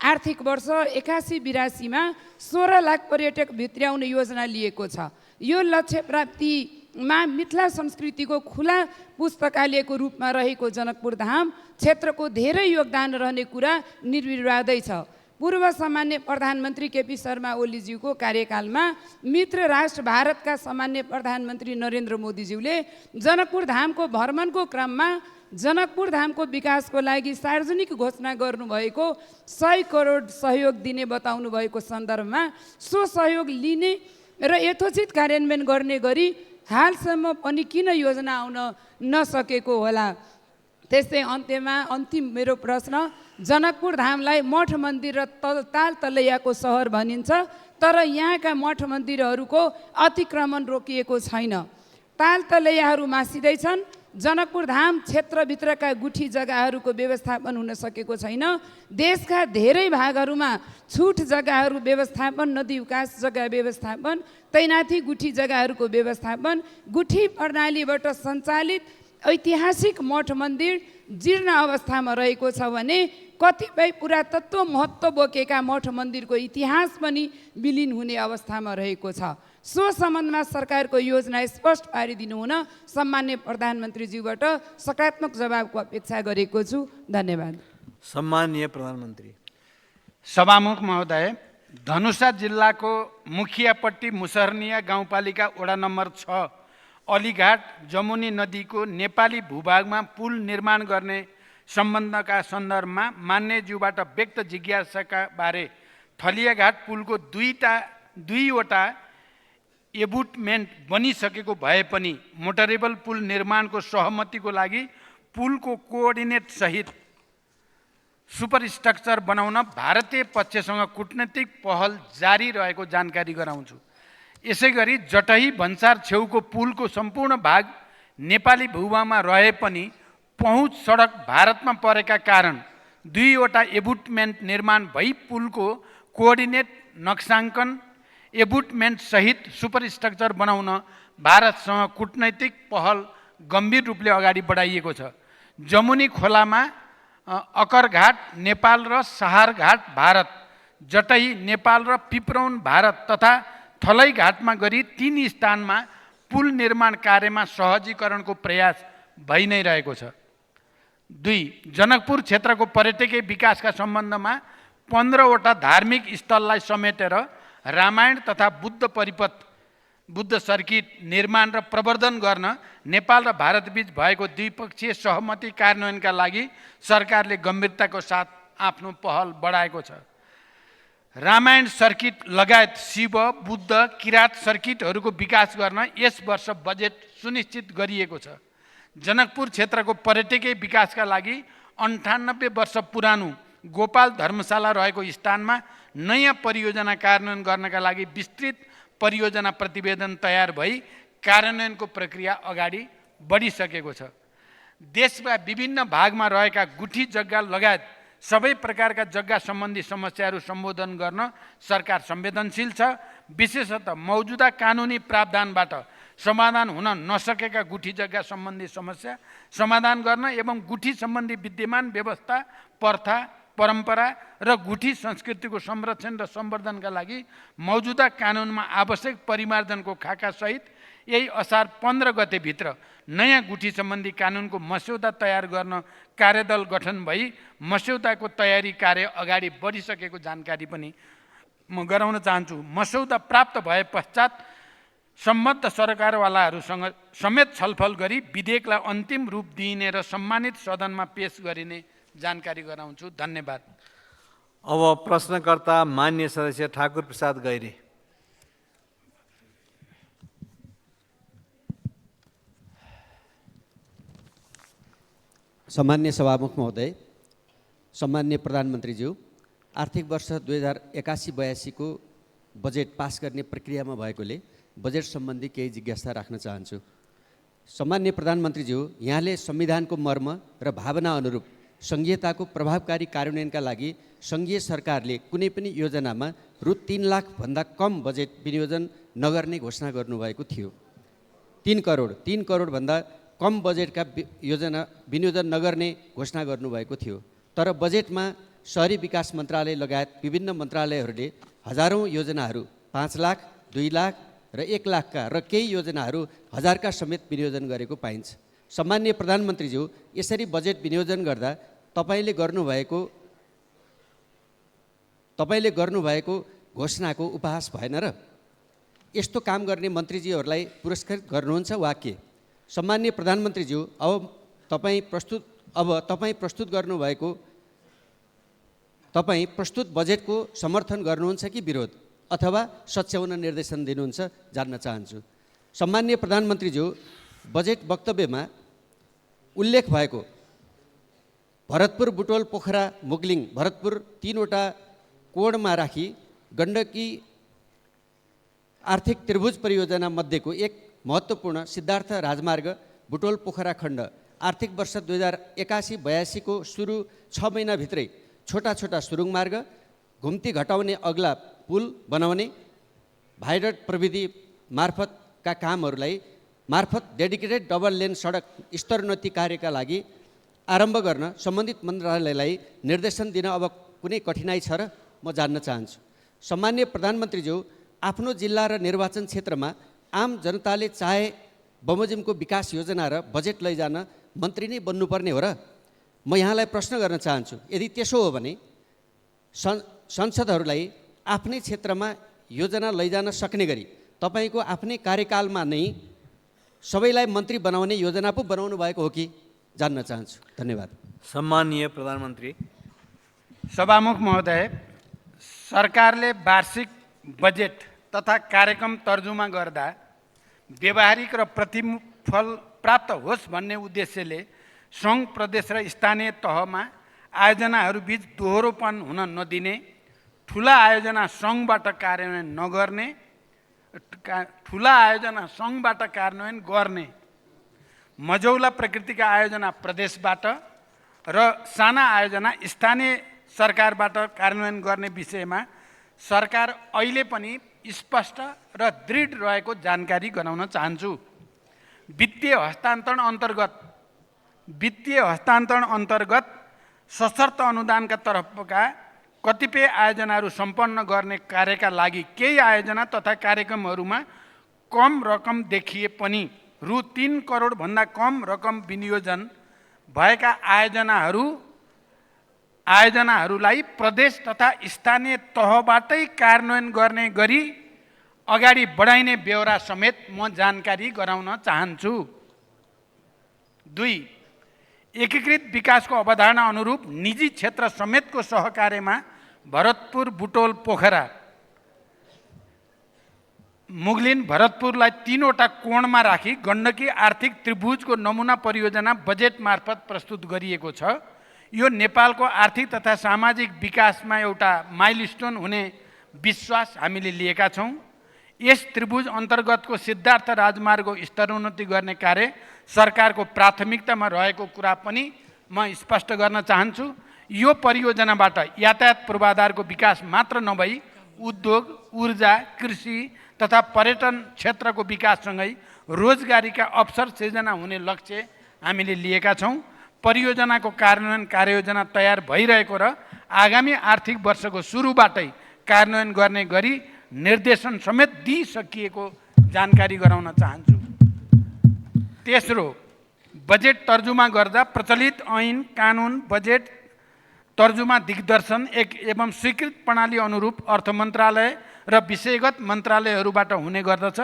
आर्थिक वर्ष 81-82मा 16 लाख पर्यटक भित्र्याउने योजना लिएको छ। यो लक्ष्य प्राप्तिमा मिथिला संस्कृतिको खुला पुस्तकालयको रूपमा रहेको जनकपुर धाम क्षेत्रको धेरै योगदान रहने कुरा निर्विवादै छ। पूर्व सामान्य प्रधानमन्त्री केपी शर्मा ओलीज्यूको कार्यकालमा मित्र राष्ट्र भारतका सामान्य प्रधानमन्त्री नरेन्द्र मोदीज्यूले जनकपुर धामको भ्रमणको क्रममा जनकपुर धामको विकासको लागि सार्वजनिक घोषणा गर्नुभएको 100 करोड सहयोग दिने बताउनु भएको सन्दर्भमा सो सहयोग लिने र यथोचित कार्यान्वयन गर्ने गरी हालसम्म पनि किन योजना आउन नसकेको होला? त्यस्तै अन्त्यमा अन्तिम मेरो प्रश्न, जनकपुर धामलाई मठ मन्दिर र ताल तलैयाको सहर भनिन्छ, तर यहाँका मठ मन्दिरहरूको अतिक्रमण रोकिएको छैन। ताल तलैयाहरू मासिँदैछन्। जनकपुर धाम क्षेत्रभित्रका गुठी जग्गाहरूको व्यवस्थापन हुन सकेको छैन। देशका धेरै भागहरूमा छुट जग्गाहरू व्यवस्थापन, नदी विकास जग्गा व्यवस्थापन, तैनाथी गुठी जग्गाहरूको व्यवस्थापन, गुठी प्रणालीबाट सञ्चालित ऐतिहासिक मठ मन्दिर जीर्ण अवस्थामा रहेको छ भने कतिपय पुरातत्व महत्त्व बोकेका मठ मन्दिरको इतिहास पनि विलीन हुने अवस्थामा रहेको छ। सो सम्बन्धमा सरकारको योजना स्पष्ट पारिदिनु हुन सम्मान्य प्रधानमन्त्रीज्यूबाट सकारात्मक जवाबको अपेक्षा गरेको छु। धन्यवाद। सम्माननीय प्रधानमन्त्री। सभामुख महोदय, धनुषा जिल्लाको मुखियापट्टी मुसहरनिया गाउँपालिका वडा नम्बर 6 अलीघाट जमुनी नदीको नेपाली भूभागमा पुल निर्माण गर्ने सम्बन्धका सन्दर्भमा मान्यज्यूबाट व्यक्त जिज्ञासाका बारे थलियाघाट पुलको दुईवटा एबुटमेन्ट बनिसकेको भए पनि मोटरेबल पुल निर्माणको सहमतिको लागि पुलको कोअर्डिनेट सहित सुपरस्ट्रक्चर बनाउन भारतीय पक्षसँग कूटनीतिक पहल जारी रहेको जानकारी गराउँछु। यसैगरी जटही भन्सार छेउको पुलको सम्पूर्ण भाग नेपाली भूभागमा रहे पनि पहुँच सडक भारतमा परेका कारण दुईवटा एबुटमेन्ट निर्माण भई पुलको कोअर्डिनेट नक्साङ्कन एबुटमेन्ट सहित सुपरस्ट्रक्चर बनाउन भारतसँग कूटनैतिक पहल गम्भीर रूपले अगाडि बढाइएको छ। जमुनी खोलामा अकरघाट नेपाल र सहारघाट भारत, जटही नेपाल र पिपरौन भारत तथा थलैघाटमा गरी 3 स्थानमा पुल निर्माण कार्यमा सहजीकरणको प्रयास भइ नै रहेको छ। 2. जनकपुर क्षेत्रको पर्यटकीय विकासका सम्बन्धमा 15वटा धार्मिक स्थललाई समेटेर रामायण तथा बुद्ध सर्किट निर्माण र प्रवर्धन गर्न नेपाल र भारतबीच भएको द्विपक्षीय सहमति कार्यान्वयनका लागि सरकारले गम्भीरताको साथ आफ्नो पहल बढाएको छ। रामायण सर्किट लगायत शिव, बुद्ध, किरात सर्किटहरूको विकास गर्न यस वर्ष बजेट सुनिश्चित गरिएको छ। जनकपुर क्षेत्रको पर्यटकीय विकासका लागि 98 वर्ष पुरानो गोपाल धर्मशाला रहेको स्थानमा नयाँ परियोजना कार्यान्वयन गर्नका लागि विस्तृत परियोजना प्रतिवेदन तयार भई कार्यान्वयनको प्रक्रिया अगाडि बढिसकेको छ। देशका विभिन्न भागमा रहेका गुठी जग्गा लगायत सबै प्रकारका जग्गा सम्बन्धी समस्याहरू सम्बोधन गर्न सरकार संवेदनशील छ। विशेषतः मौजुदा कानुनी प्रावधानबाट समाधान हुन नसकेका गुठी जग्गा सम्बन्धी समस्या समाधान गर्न एवं गुठी सम्बन्धी विद्यमान व्यवस्था, प्रथा, परम्परा र गुठी संस्कृतिको संरक्षण र सम्वर्धनका लागि मौजुदा कानुनमा आवश्यक परिमार्जनको खाकासहित यही असार 15 गतेभित्र नयाँ गुठी सम्बन्धी कानुनको मस्यौदा तयार गर्न कार्यदल गठन भई मस्यौदाको तयारी कार्य अगाडि बढिसकेको जानकारी पनि म गराउन चाहन्छु। मस्यौदा प्राप्त भए पश्चात सम्बद्ध सरकारवालाहरूसँग समेत छलफल गरी विधेयकलाई अन्तिम रूप दिइने र सम्मानित सदनमा पेश गरिने जानकारी गराउँछु। धन्यवाद। अब प्रश्नकर्ता मान्य सदस्य ठाकुर प्रसाद गैरे। सम्मान्य सभामुख महोदय, सम्मान्य प्रधानमन्त्रीज्यू, आर्थिक वर्ष 2081-82 को बजेट पास गर्ने प्रक्रियामा भएकोले बजेट सम्बन्धी केही जिज्ञासा राख्न चाहन्छु। सम्मान्य प्रधानमन्त्रीज्यू, यहाँले संविधानको मर्म र भावना अनुरूप सङ्घीयताको प्रभावकारी कार्यान्वयनका लागि सङ्घीय सरकारले कुनै पनि योजनामा रु 3 लाख भन्दा कम बजेट विनियोजन नगर्ने घोषणा गर्नुभएको थियो। 3 करोड भन्दा कम बजेटका योजना विनियोजन नगर्ने घोषणा गर्नुभएको थियो। तर बजेटमा शहरी विकास मन्त्रालय लगायत विभिन्न मन्त्रालयहरूले हजारौँ योजनाहरू 5 लाख, 2 लाख र 1 लाखका र केही योजनाहरू 1000 का समेत विनियोजन गरेको पाइन्छ। सम्मान्य प्रधानमन्त्रीज्यू, यसरी बजेट विनियोजन गर्दा तपाईले गर्नुभएको घोषणाको उपहास भएन र? यस्तो काम गर्ने मन्त्रीज्यूहरूलाई पुरस्कृत गर्नुहुन्छ वा के? सम्मान्य प्रधानमन्त्रीज्यू, अब तपाईँ प्रस्तुत गर्नुभएको तपाईँ प्रस्तुत बजेटको समर्थन गर्नुहुन्छ कि विरोध अथवा सच्याउन निर्देशन दिनुहुन्छ जान्न चाहन्छु। सम्माननीय प्रधानमन्त्रीज्यू, बजेट वक्तव्यमा उल्लेख भएको भरतपुर, बुटोल, पोखरा, मुगलिङ, भरतपुर 3वटा कोणमा राखी गण्डकी आर्थिक त्रिभुज परियोजना मध्येको एक महत्त्वपूर्ण सिद्धार्थ राजमार्ग बुटोल पोखरा खण्ड आर्थिक वर्ष 2081-82 को सुरु 6 महिनाभित्रै छोटा छोटा सुरुङ मार्ग, घुम्ती घटाउने अग्ला पुल बनाउने, भाइडट प्रविधि मार्फतका कामहरूलाई मार्फत डेडिकेटेड डबल लेन सडक स्तरोन्नति कार्यका लागि आरम्भ गर्न सम्बन्धित मन्त्रालयलाई निर्देशन दिन अब कुनै कठिनाइ छ र म जान्न चाहन्छु। सम्माननीय प्रधानमन्त्रीज्यू, आफ्नो जिल्ला र निर्वाचन क्षेत्रमा आम जनताले चाहे बमोजिमको विकास योजना र बजेट लैजान मन्त्री नै बन्नुपर्ने हो र? म यहाँलाई प्रश्न गर्न चाहन्छु, यदि त्यसो हो भने संसदहरूलाई आफ्नै क्षेत्रमा योजना लैजान सक्ने गरी तपाईँको आफ्नै कार्यकालमा नै सबैलाई मन्त्री बनाउने योजना पो बनाउनु भएको हो कि जान्न चाहन्छु। धन्यवाद। सम्मानीय प्रधानमन्त्री। सभामुख महोदय, सरकारले वार्षिक बजेट तथा कार्यक्रम तर्जुमा गर्दा व्यावहारिक र प्रतिफल प्राप्त होस् भन्ने उद्देश्यले सङ्घ, प्रदेश र स्थानीय तहमा आयोजनाहरूबीच दोहोरोपन हुन नदिने, ठुला आयोजना सङ्घबाट कार्यान्वयन गर्ने, मझौला प्रकृतिका आयोजना प्रदेशबाट र साना आयोजना स्थानीय सरकारबाट कार्यान्वयन गर्ने विषयमा सरकार अहिले पनि स्पष्ट र दृढ रहेको जानकारी गराउन चाहन्छु। वित्तीय हस्तान्तरण अन्तर्गत सशर्त अनुदानका तर्फका कतिपय आयोजनाहरू सम्पन्न गर्ने कार्यका लागि केही आयोजना तथा कार्यक्रमहरूमा कम रकम देखिए पनि रु 3 करोडभन्दा कम रकम विनियोजन भएका आयोजनाहरूलाई प्रदेश तथा स्थानीय तहबाटै कार्यान्वयन गर्ने गरी अगाडि बढाइने ब्यौरा समेत म जानकारी गराउन चाहन्छु। 2. एकीकृत विकासको अवधारणा अनुरूप निजी क्षेत्र समेतको सहकार्यमा भरतपुर, बुटोल, पोखरा, मुगलिन, भरतपुरलाई 3वटा कोणमा राखी गण्डकी आर्थिक त्रिभुजको नमुना परियोजना बजेट मार्फत प्रस्तुत गरिएको छ। यो नेपालको आर्थिक तथा सामाजिक विकासमा एउटा माइलस्टोन हुने विश्वास हामीले लिएका छौँ। यस त्रिभुज अन्तर्गतको सिद्धार्थ राजमार्गको स्तरोन्नति गर्ने कार्य सरकारको प्राथमिकतामा रहेको कुरा पनि म स्पष्ट गर्न चाहन्छु। यो परियोजनाबाट यातायात पूर्वाधारको विकास मात्र नभई उद्योग, ऊर्जा, कृषि तथा पर्यटन क्षेत्रको विकाससँगै रोजगारीका अवसर सृजना हुने लक्ष्य हामीले लिएका छौँ। परियोजनाको कार्यान्वयन कार्ययोजना तयार भइरहेको र आगामी आर्थिक वर्षको सुरुबाटै कार्यान्वयन गर्ने गरी निर्देशन समेत दिइसकिएको जानकारी गराउन चाहन्छु। तेस्रो, बजेट तर्जुमा गर्दा प्रचलित ऐन, कानुन, बजेट तर्जुमा दिग्दर्शन एवं स्वीकृत प्रणाली अनुरूप अर्थ मन्त्रालय र विषयगत मन्त्रालयहरूबाट हुने गर्दछ।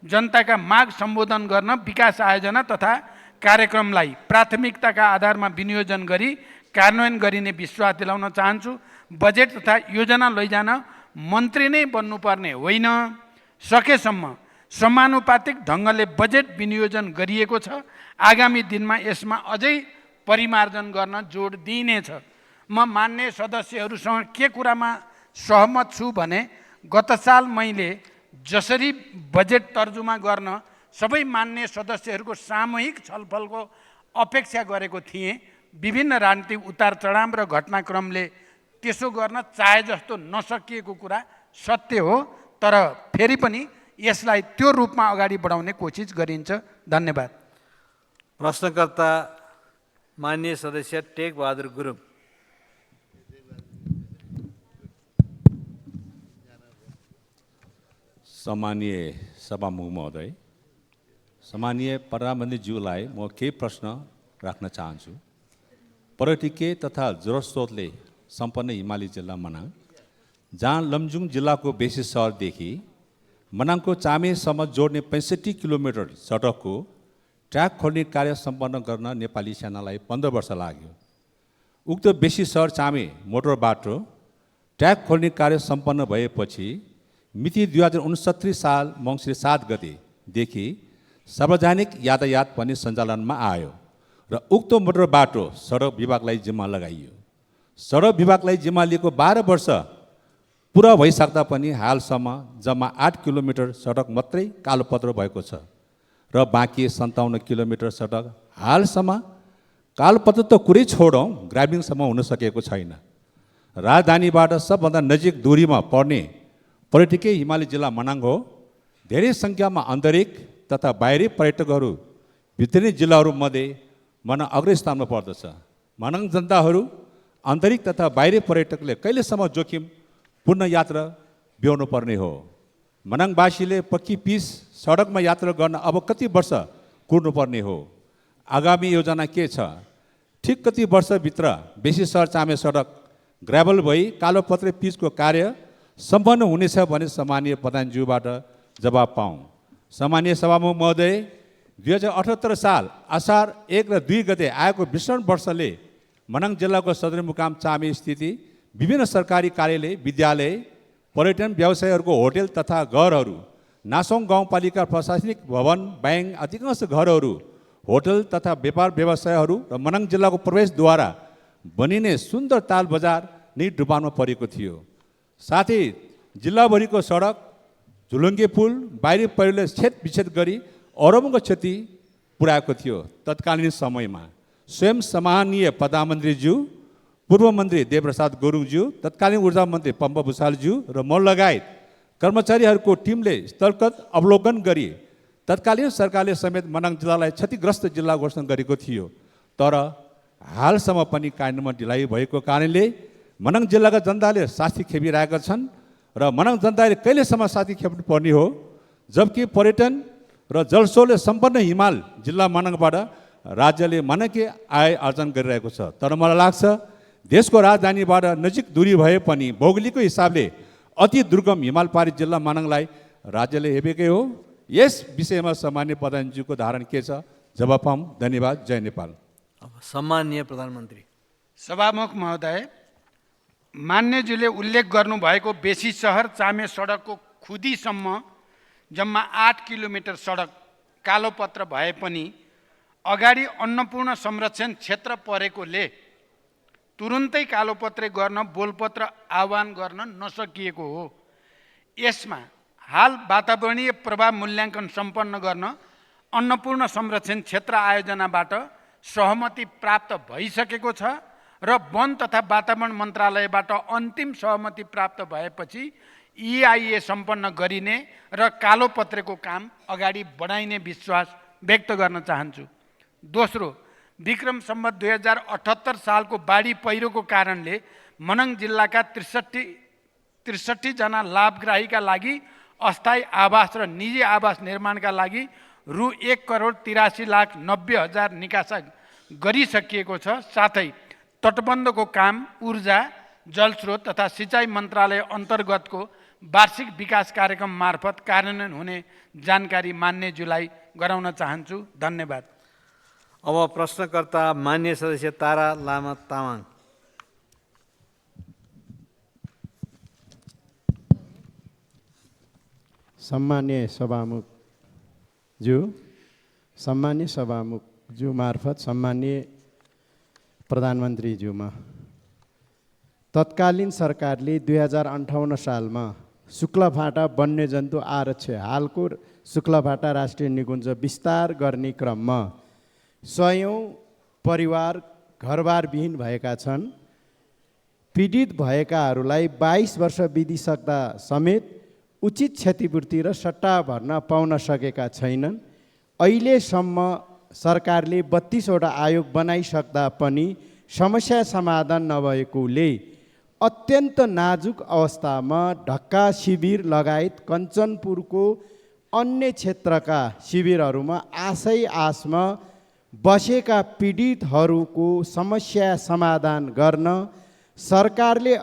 जनताका माग सम्बोधन गर्न विकास आयोजना तथा कार्यक्रमलाई प्राथमिकताका आधारमा विनियोजन गरी कार्यान्वयन गरिने विश्वास दिलाउन चाहन्छु। बजेट तथा योजना लैजान मन्त्री नै बन्नुपर्ने होइन, सकेसम्म समानुपातिक ढङ्गले बजेट विनियोजन गरिएको छ। आगामी दिनमा यसमा अझै परिमार्जन गर्न जोड दिइनेछ। म मान्य सदस्यहरूसँग के कुरामा सहमत छु भने गत साल मैले जसरी बजेट तर्जुमा गर्न सबै मान्य सदस्यहरूको सामूहिक छलफलको अपेक्षा गरेको थिएँ, विभिन्न राजनीतिक उतार चढाव र घटनाक्रमले त्यसो गर्न चाहे जस्तो नसकिएको कुरा सत्य हो, तर फेरि पनि यसलाई त्यो रूपमा अगाडि बढाउने कोसिस गरिन्छ। धन्यवाद। प्रश्नकर्ता माननीय सदस्य टेक बहादुर गुरुङ। सम्मानीय सभामुख महोदय, सम्मानीय प्रधानमन्त्रीज्यूलाई म केही प्रश्न राख्न चाहन्छु। पर्यटकीय तथा जलस्रोतले सम्पन्न हिमाली जिल्ला मनाङ, जहाँ लमजुङ जिल्लाको बेसी सहरदेखि मनाङको चामेसम्म जोड्ने 65 किलोमिटर सडकको ट्र्याक खोल्ने कार्य सम्पन्न गर्न नेपाली सेनालाई 15 वर्ष लाग्यो। उक्त बेसी सहर चामे मोटर बाटो ट्र्याक खोल्ने कार्य सम्पन्न भएपछि मिति 2069 साल मङ्सिर 7 गतेदेखि सार्वजनिक यातायात पनि सञ्चालनमा आयो र उक्त मोटर बाटो सडक विभागलाई जिम्मा लगाइयो। सडक विभागलाई जिम्मा लिएको 12 वर्ष पुरा भइसक्दा पनि हालसम्म जम्मा 8 किलोमिटर सडक मात्रै कालोपत्र भएको छ र बाँकी 57 किलोमिटर सडक हालसम्म कालोपत्र त कुरै छोडौँ ग्रामीणसम्म हुन सकेको छैन। राजधानीबाट सबभन्दा नजिक दूरीमा पर्ने पर्यटकीय हिमाली जिल्ला मनाङ हो। धेरै सङ्ख्यामा आन्तरिक तथा बाहिरी पर्यटकहरू भित्री जिल्लाहरूमध्ये मनाङ अग्रस्थानमा पर्दछ। मनाङ जनताहरू आन्तरिक तथा बाहिरी पर्यटकले कहिलेसम्म जोखिमपूर्ण यात्रा ब्याउनु पर्ने हो? मनाङवासीले पक्की पिच सडकमा यात्रा गर्न अब कति वर्ष कुर्नुपर्ने हो? आगामी योजना के छ? ठिक कति वर्षभित्र बेसी सहर चामे सडक ग्राभल भई कालोपत्रे पिचको कार्य सम्पन्न हुनेछ भने सम्मानीय प्रधानज्यूबाट जवाब पाऊँ। सम्मानीय सभामुख महोदय, 2078 साल असार 1 र 2 गते आएको विषम वर्षले मनाङ जिल्लाको सदरमुकाम चामे स्थिति विभिन्न सरकारी कार्यालय, विद्यालय, पर्यटन व्यवसायहरूको होटल तथा घरहरू, नासोङ गाउँपालिका प्रशासनिक भवन, ब्याङ्क, अधिकांश घरहरू, होटल तथा व्यापार व्यवसायहरू र मनाङ जिल्लाको प्रवेशद्वारा बनिने सुन्दर ताल बजार नै डुबानमा परेको थियो। साथै जिल्लाभरिको सडक, झुलुङ्गे पुल बाहिरी पहिरोले छेदविच्छेद गरी अरबौँको क्षति पुर्याएको थियो। तत्कालीन समयमा स्वयं सम्मानीय प्रधानमन्त्रीज्यू, पूर्व मन्त्री देवप्रसाद गुरुङज्यू, तत्कालीन ऊर्जा मन्त्री पम्प भूषालज्यू र म लगायत कर्मचारीहरूको टिमले स्थलगत अवलोकन गरी तत्कालीन सरकारले समेत मनाङ जिल्लालाई क्षतिग्रस्त जिल्ला घोषणा गरेको थियो। तर हालसम्म पनि कार्यान्वयनमा ढिलाइ भएको कारणले मनाङ जिल्लाका जनताले शास्ति खेपिरहेका छन् र मनाङ जनताले कहिलेसम्म शास्ति खेप्नु पर्ने हो? जबकि पर्यटन र जलस्रोतले सम्पन्न हिमाल जिल्ला मनाङबाट राज्यले मनकै आय आर्जन गरिरहेको छ। तर मलाई लाग्छ देशको राजधानीबाट नजिक दूरी भए पनि भौगोलिक हिसाबले अति दुर्गम हिमाल पारी जिल्ला मनाङलाई राज्यले हेपेकै हो। यस विषयमा सम्मान्य प्रधानज्यूको धारणा के छ? जवाब पाऊँ। धन्यवाद। जय नेपाल। अब सम्मानीय प्रधानमन्त्री। सभामुख महोदय, मान्यज्यूले उल्लेख गर्नुभएको बेसी सहर चामे सडकको खुदीसम्म जम्मा 8 किलोमिटर सडक कालोपत्र भए पनि अगाडि अन्नपूर्ण संरक्षण क्षेत्र परेकोले तुरुन्तै कालोपत्रे गर्न बोलपत्र आह्वान गर्न नसकिएको हो। यसमा हाल वातावरणीय प्रभाव मूल्याङ्कन सम्पन्न गर्न अन्नपूर्ण संरक्षण क्षेत्र आयोजनाबाट सहमति प्राप्त भइसकेको छ र वन तथा वातावरण मन्त्रालयबाट अन्तिम सहमति प्राप्त भएपछि EIA सम्पन्न गरिने र कालोपत्रेको काम अगाडि बढाइने विश्वास व्यक्त गर्न चाहन्छु। दोस्रो, विक्रम सम्वत 2078 सालको बाढी पहिरोको कारणले मनाङ जिल्लाका 63 जना लाभग्राहीका लागि अस्थायी आवास र निजी आवास निर्माणका लागि रु 1,83,90,000 निकासा गरिसकिएको छ। साथै तटबन्धको काम ऊर्जा, जलस्रोत तथा सिँचाइ मन्त्रालय अन्तर्गतको वार्षिक विकास कार्यक्रम मार्फत कार्यान्वयन हुने जानकारी मान्यज्यूलाई गराउन चाहन्छु। धन्यवाद। अब प्रश्नकर्ता मान्य सदस्य तारा लामा तामाङ। सम्मान्य सभामुखज्यू मार्फत सम्मान्य प्रधानमन्त्रीज्यूमा, तत्कालीन सरकारले 2058 सालमा शुक्लाफाटा वन्यजन्तु आरक्ष हालको शुक्लाफाटा राष्ट्रिय निकुञ्ज विस्तार गर्ने क्रममा 100औं परिवार घरबारविहीन भएका छन्। पीडित भएकाहरूलाई 22 वर्ष बितिसक्दा समेत उचित क्षतिपूर्ति र सट्टा भर्ना पाउन सकेका छैनन्। अहिलेसम्म सरकारले 32 वटा आयोग बनाइसक्दा पनि समस्या समाधान नभएकोले अत्यन्त नाजुक अवस्थामा ढक्का शिविर लगायत कञ्चनपुरको अन्य क्षेत्रका शिविरहरूमा आशमा बसेका पीडितहरूको समस्या समाधान गर्न सरकारले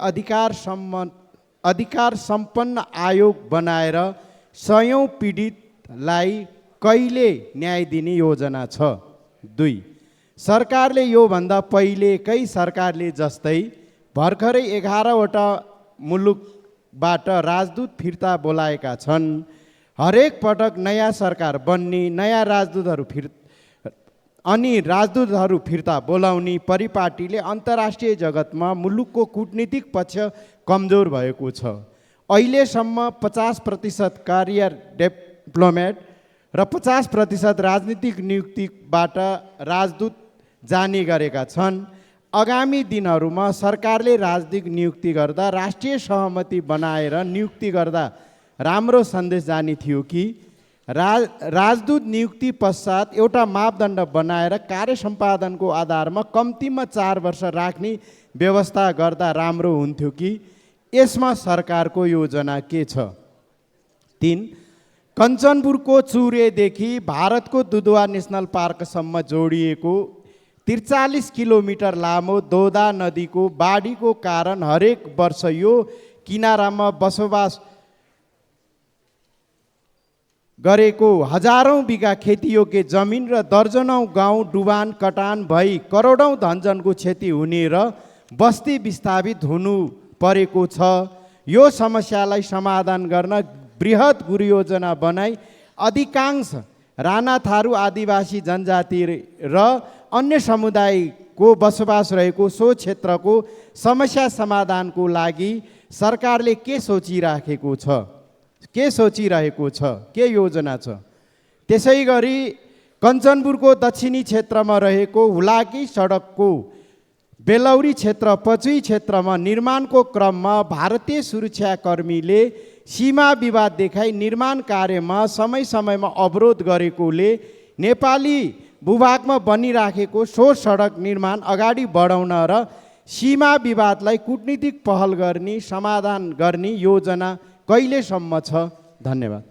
अधिकार सम्पन्न आयोग बनाएर 100औं पीडितलाई कहिले न्याय दिने योजना छ? 2, सरकारले योभन्दा पहिलेकै सरकारले जस्तै भर्खरै 11वटा मुलुकबाट राजदूत फिर्ता बोलाएका छन्। हरेक पटक नयाँ सरकार बन्ने, नयाँ राजदूतहरू फिर्ता बोलाउने परिपाटीले अन्तर्राष्ट्रिय जगतमा मुलुकको कूटनीतिक पक्ष कमजोर भएको छ। अहिलेसम्म 50% कार्य डिप्लोमेट र 50% राजनीतिक नियुक्तिबाट राजदूत जाने गरेका छन्। आगामी दिनहरूमा सरकारले राजनीतिक नियुक्ति गर्दा राष्ट्रिय सहमति बनाएर नियुक्ति गर्दा राम्रो सन्देश जाने थियो कि राजदूत नियुक्ति पश्चात एउटा मापदण्ड बनाएर कार्य सम्पादनको आधारमा कम्तीमा 4 वर्ष राख्ने व्यवस्था गर्दा राम्रो हुन्थ्यो कि? यसमा सरकारको योजना के छ? 3, कञ्चनपुरको चुरेदेखि भारतको दुधवा नेसनल पार्कसम्म जोडिएको 43 किलोमिटर लामो दोदा नदीको बाढीको कारण हरेक वर्ष यो किनारामा बसोबास गरेको हजारौं बिघा खेतीयोग्य जमिन र दर्जनौं गाउँ डुबान कटान भई करोडौं धनजनको क्षति हुने र बस्ती विस्थापित हुनु परेको छ। यो समस्यालाई समाधान गर्न बृहत गुरुयोजना बनाई अधिकांश राणा थारू आदिवासी जनजाति र अन्य समुदायको बसोबास रहेको सो क्षेत्रको समस्या समाधानको लागि सरकारले के सोचिरहेको छ? के योजना छ? त्यसै गरी कञ्चनपुरको दक्षिणी क्षेत्रमा रहेको हुलाकी सडकको बेलौरी क्षेत्र पचुई क्षेत्रमा निर्माणको क्रममा भारतीय सुरक्षाकर्मीले सीमा विवाद देखाई निर्माण कार्यमा समयमा अवरोध गरेकोले नेपाली भूभागमा बनिराखेको सो सडक निर्माण अगाडि बढाउन र सीमा विवादलाई कूटनीतिक पहल गर्ने समाधान गर्ने योजना कहिलेसम्म छ? धन्यवाद।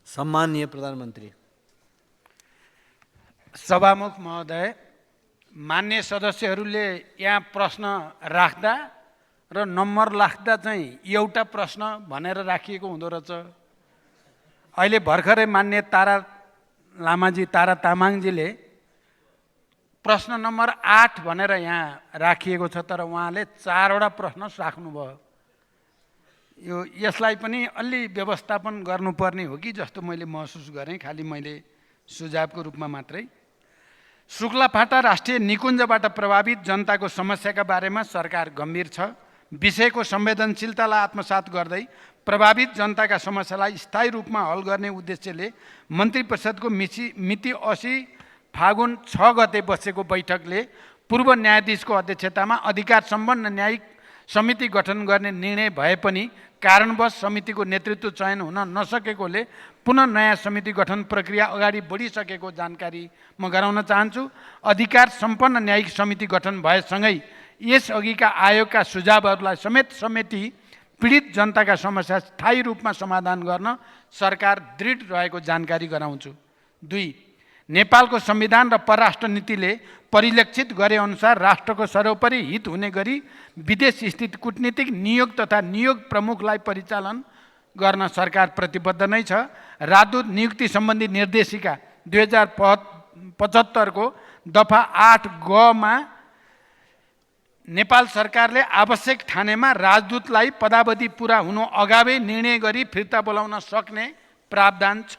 सम्माननीय प्रधानमन्त्री। सभामुख महोदय, मान्य सदस्यहरूले यहाँ प्रश्न राख्दा र नम्बर राख्दा चाहिँ एउटा प्रश्न भनेर राखिएको हुँदो रहेछ। अहिले भर्खरै मान्य तारा तामाङजीले प्रश्न नम्बर 8 भनेर यहाँ राखिएको छ, तर उहाँले 4वटा प्रश्न राख्नुभयो। यसलाई पनि अलि व्यवस्थापन गर्नुपर्ने हो कि जस्तो मैले महसुस गरेँ, खालि मैले सुझावको रूपमा मात्रै। शुक्लाफाटा राष्ट्रिय निकुञ्जबाट प्रभावित जनताको समस्याका बारेमा सरकार गम्भीर छ। विषयको संवेदनशीलतालाई आत्मसात गर्दै प्रभावित जनताका समस्यालाई स्थायी रूपमा हल गर्ने उद्देश्यले मन्त्री परिषदको मिति 80 फागुन 6 गते बसेको बैठकले पूर्व न्यायाधीशको अध्यक्षतामा अधिकार सम्पन्न न्यायिक समिति गठन गर्ने निर्णय भए पनि कारणवश समितिको नेतृत्व चयन हुन नसकेकोले पुनः नयाँ समिति गठन प्रक्रिया अगाडि बढिसकेको जानकारी म गराउन चाहन्छु। अधिकार सम्पन्न न्यायिक समिति गठन भएसँगै यसअघिका आयोगका सुझावहरूलाई समेटी पीडित जनताका समस्या स्थायी रूपमा समाधान गर्न सरकार दृढ रहेको जानकारी गराउँछु। 2, नेपालको संविधान र परराष्ट्र नीतिले परिलक्षित गरे अनुसार राष्ट्रको सर्वोपरि हित हुने गरी विदेश स्थित कूटनीतिक नियोग तथा नियोग प्रमुखलाई परिचालन गर्न सरकार प्रतिबद्ध नै छ। राजदूत नियुक्ति सम्बन्धी निर्देशिका 2075 को दफा 8 ग मा नेपाल सरकारले आवश्यक ठानेमा राजदूतलाई पदावधि पूरा हुनु अगावै निर्णय गरी फिर्ता बोलाउन सक्ने प्रावधान छ।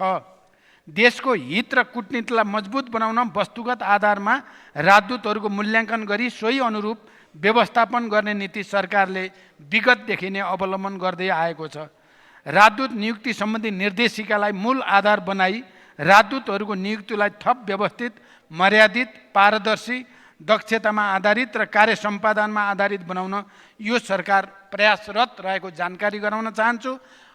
देशको हित र कूटनीतिलाई मजबुत बनाउन वस्तुगत आधारमा राजदूतहरूको मूल्याङ्कन गरी सोही अनुरूप व्यवस्थापन गर्ने नीति सरकारले विगतदेखि नै अवलम्बन गर्दै आएको छ। राजदूत नियुक्ति सम्बन्धी निर्देशिकालाई मूल आधार बनाई राजदूतहरूको नियुक्तिलाई थप व्यवस्थित, मर्यादित, पारदर्शी, दक्षतामा आधारित र कार्य सम्पादनमा आधारित बनाउन यो सरकार प्रयासरत रहेको जानकारी गराउन चाहन्छु।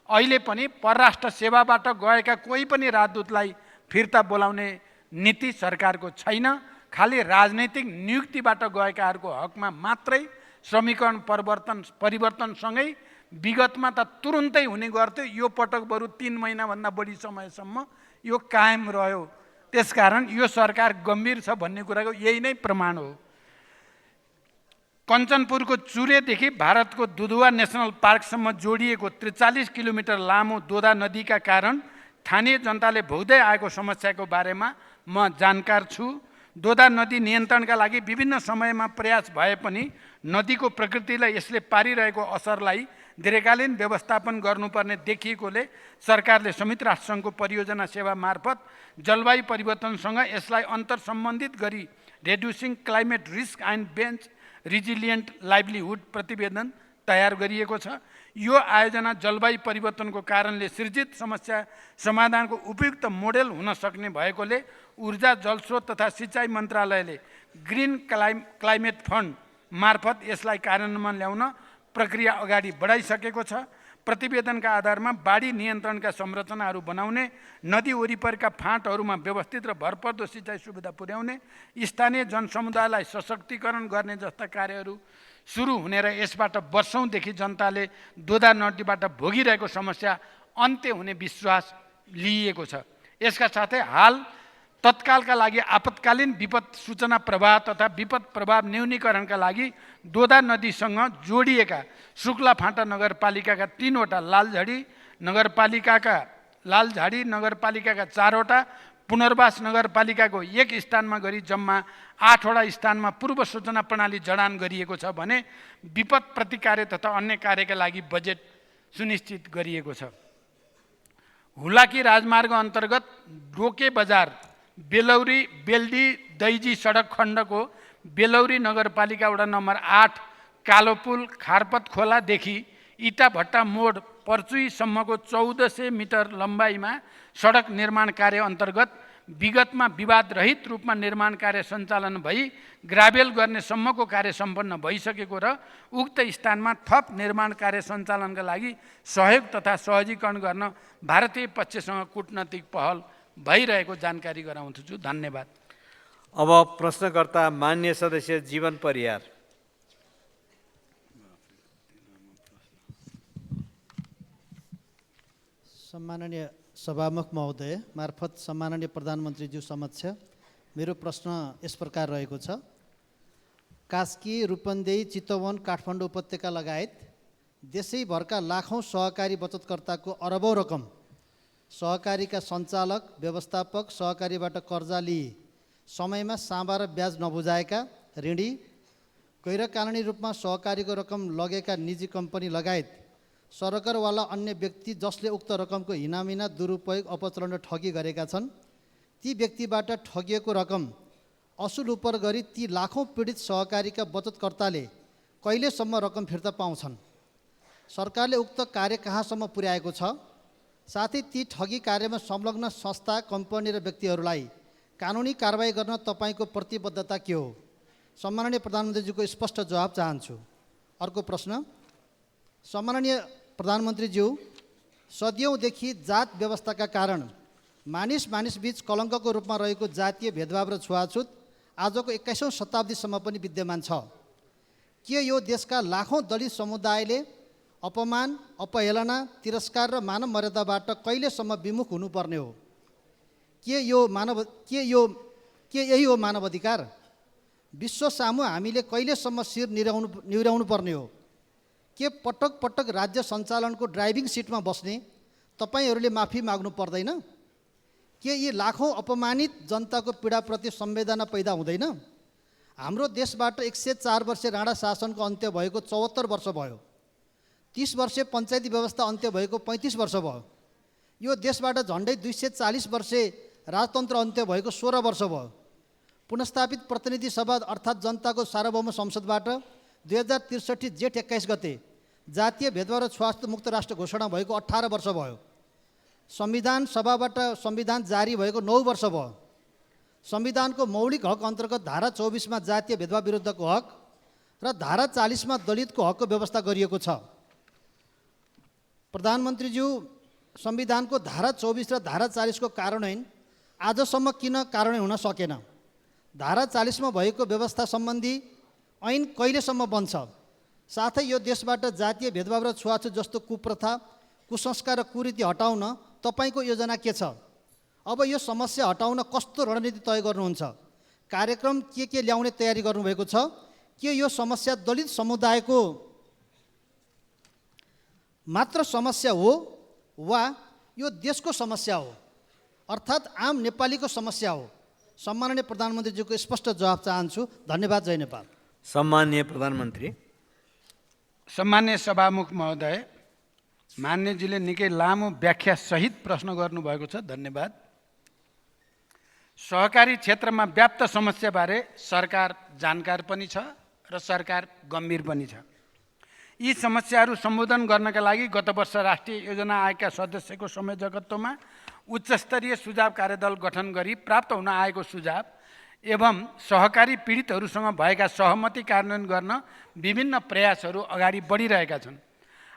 अहिले पनि परराष्ट्र सेवाबाट गएका कोही पनि राजदूतलाई फिर्ता बोलाउने नीति सरकारको छैन। खालि राजनैतिक नियुक्तिबाट गएकाहरूको हकमा मात्रै समीकरण परिवर्तनसँगै विगतमा त तुरुन्तै हुने गर्थ्यो, यो पटक बरु 3 महिनाभन्दा बढी समयसम्म यो कायम रह्यो। त्यसकारण यो सरकार गम्भीर छ भन्ने कुराको यही नै प्रमाण हो। कञ्चनपुरको चुरेदेखि भारतको दुधवा नेसनल पार्कसम्म जोडिएको 43 किलोमिटर लामो दोदा नदीका कारण स्थानीय जनताले भोग्दै आएको समस्याको बारेमा म जानकार छु। दोदा नदी नियन्त्रणका लागि विभिन्न समयमा प्रयास भए पनि नदीको प्रकृतिलाई यसले पारिरहेको असरलाई दीर्घकालीन व्यवस्थापन गर्नुपर्ने देखिएकोले सरकारले संयुक्त राष्ट्रसङ्घको परियोजना सेवा मार्फत जलवायु परिवर्तनसँग यसलाई अन्तर्सम्बन्धित गरी reducing climate risk and bench resilient livelihood प्रतिवेदन तयार गरिएको छ। यो आयोजना जलवायु परिवर्तनको कारणले सृजित समस्या समाधानको उपयुक्त मोडेल हुन सक्ने भएकोले ऊर्जा जलस्रोत तथा सिँचाइ मन्त्रालयले ग्रिन क्लाइमेट फन्ड मार्फत यसलाई कार्यान्वयनमा ल्याउन प्रक्रिया अगाडि बढाइसकेको छ। प्रतिवेदनका आधारमा बाढी नियन्त्रणका संरचनाहरू बनाउने, नदी वरिपरिका फाँटहरूमा व्यवस्थित र भरपर्दो सिँचाइ सुविधा पुर्याउने, स्थानीय जनसमुदायलाई सशक्तिकरण गर्ने जस्ता कार्यहरू सुरु हुने र यसबाट वर्षौँदेखि जनताले दोदा नदीबाट भोगिरहेको समस्या अन्त्य हुने विश्वास लिइएको छ। यसका साथै हाल तत्कालका लागि आपतकालीन विपद सूचना प्रवाह तथा विपद प्रभाव न्यूनीकरणका लागि दोदा नदीसँग जोडिएका शुक्ला फाँटा नगरपालिकाका 3वटा, लालझाडी नगरपालिकाका 4वटा, पुनर्वास नगरपालिकाको 1 स्थानमा गरी जम्मा 8वटा स्थानमा पूर्व सूचना प्रणाली जडान गरिएको छ भने विपद प्रतिकार तथा अन्य कार्यका लागि बजेट सुनिश्चित गरिएको छ। हुलाकी राजमार्ग अन्तर्गत डोके बजार बेलौरी बेल्दी दैजी सडक खण्डको बेलौरी नगरपालिका वडा नम्बर 8 कालोपुल खारपत खोलादेखि इटाभट्टा मोड पर्चुईसम्मको 1400 मिटर लम्बाइमा सडक निर्माण कार्य अन्तर्गत विगतमा विवादरहित रूपमा निर्माण कार्य सञ्चालन भई ग्राभेल गर्ने सम्मको कार्य सम्पन्न भइसकेको र उक्त स्थानमा थप निर्माण कार्य सञ्चालनका लागि सहयोग तथा सहजीकरण गर्न भारतीय पक्षसँग कूटनैतिक पहल भइरहेको जानकारी गराउँछु। धन्यवाद। अब प्रश्नकर्ता मान्य सदस्य जीवन परियार। सम्माननीय सभामुख महोदय मार्फत सम्माननीय प्रधानमन्त्रीज्यू समक्ष मेरो प्रश्न यस प्रकार रहेको छ। कास्की, रूपन्देही, चितवन, काठमाडौँ उपत्यका लगायत देशैभरका लाखौँ सहकारी बचतकर्ताको अरबौँ रकम सहकारीका सञ्चालक, व्यवस्थापक, सहकारीबाट कर्जा लिई समयमा साँबा र ब्याज नबुझाएका ऋणी, गैरकानुनी रूपमा सहकारीको रकम लगेका निजी कम्पनी लगायत सरकारवाला अन्य व्यक्ति जसले उक्त रकमको हिनामिना, दुरुपयोग, अपचलन र ठगी गरेका छन्, ती व्यक्तिबाट ठगिएको रकम असुल उपर गरी ती लाखौँ पीडित सहकारीका बचतकर्ताले कहिलेसम्म रकम फिर्ता पाउँछन्? सरकारले उक्त कार्य कहाँसम्म पुर्याएको छ? साथै ती ठगी कार्यमा संलग्न संस्था, कम्पनी र व्यक्तिहरूलाई कानुनी कारबाही गर्न तपाईँको प्रतिबद्धता के हो? सम्माननीय प्रधानमन्त्रीज्यूको स्पष्ट जवाब चाहन्छु। अर्को प्रश्न, सम्माननीय प्रधानमन्त्रीज्यू, सदियौँदेखि जात व्यवस्थाका कारण मानिसबीच कलङ्कको रूपमा रहेको जातीय भेदभाव र छुवाछुत आजको 21औं शताब्दीसम्म पनि विद्यमान छ। के यो देशका लाखौँ दलित समुदायले अपमान, अपहेलना, तिरस्कार र मानव मर्यादाबाट कहिलेसम्म विमुख हुनुपर्ने हो? के यही हो मानव अधिकार? विश्व सामु हामीले कहिलेसम्म शिर निहुराउनु पर्ने हो? के पटक पटक राज्य सञ्चालनको ड्राइभिङ सिटमा बस्ने तपाईँहरूले माफी माग्नु पर्दैन? के यी लाखौँ अपमानित जनताको पीडाप्रति संवेदना पैदा हुँदैन? हाम्रो देशबाट 104 वर्ष राणा शासनको अन्त्य भएको 74 वर्ष भयो। 30 वर्ष पञ्चायती व्यवस्था अन्त्य भएको 35 वर्ष भयो। यो देशबाट झन्डै 240 वर्ष राजतन्त्र अन्त्य भएको 16 वर्ष भयो। पुनस्थापित प्रतिनिधि सभा अर्थात् जनताको सार्वभौम संसदबाट 2063 जेठ 21 गते जातीय भेदभाव र छुवाछुत मुक्त राष्ट्र घोषणा भएको 18 वर्ष भयो। संविधान सभाबाट संविधान जारी भएको 9 वर्ष भयो। संविधानको मौलिक हक अन्तर्गत धारा 24 मा जातीय भेदभाव विरुद्धको हक र धारा 40 मा दलितको हकको व्यवस्था गरिएको छ। प्रधानमन्त्रीज्यू, संविधानको धारा 24 र धारा 40 को कार्यान्वयन आजसम्म किन कार्यान्वयन हुन सकेन? धारा 40 मा भएको व्यवस्था सम्बन्धी ऐन कहिलेसम्म बन्छ? साथै यो देशबाट जातीय भेदभाव र छुवाछुत जस्तो कुप्रथा, कुसंस्कार र कुरीति हटाउन तपाईँको योजना के छ? अब यो समस्या हटाउन कस्तो रणनीति तय गर्नुहुन्छ? कार्यक्रम के ल्याउने तयारी गर्नुभएको छ? के यो समस्या दलित समुदायको मात्र समस्या हो वा यो देशको समस्या हो, अर्थात् आम नेपालीको समस्या हो। सम्माननीय प्रधानमन्त्रीज्यूको स्पष्ट जवाब चाहन्छु। धन्यवाद। जय नेपाल। सम्माननीय प्रधानमन्त्री। सम्मान्य सभामुख महोदय, मान्यजीले निकै लामो व्याख्या सहित प्रश्न गर्नुभएको छ, धन्यवाद। सहकारी क्षेत्रमा व्याप्त समस्याबारे सरकार जानकार पनि छ र सरकार गम्भीर पनि छ। यी समस्याहरू सम्बोधन गर्नका लागि गत वर्ष राष्ट्रिय योजना आयोगका सदस्यको संयोजकत्वमा उच्चस्तरीय सुझाव कार्यदल गठन गरी प्राप्त हुन आएको सुझाव एवं सहकारी पीडितहरूसँग भएका सहमति कार्यान्वयन गर्न विभिन्न प्रयासहरू अगाडि बढिरहेका छन्।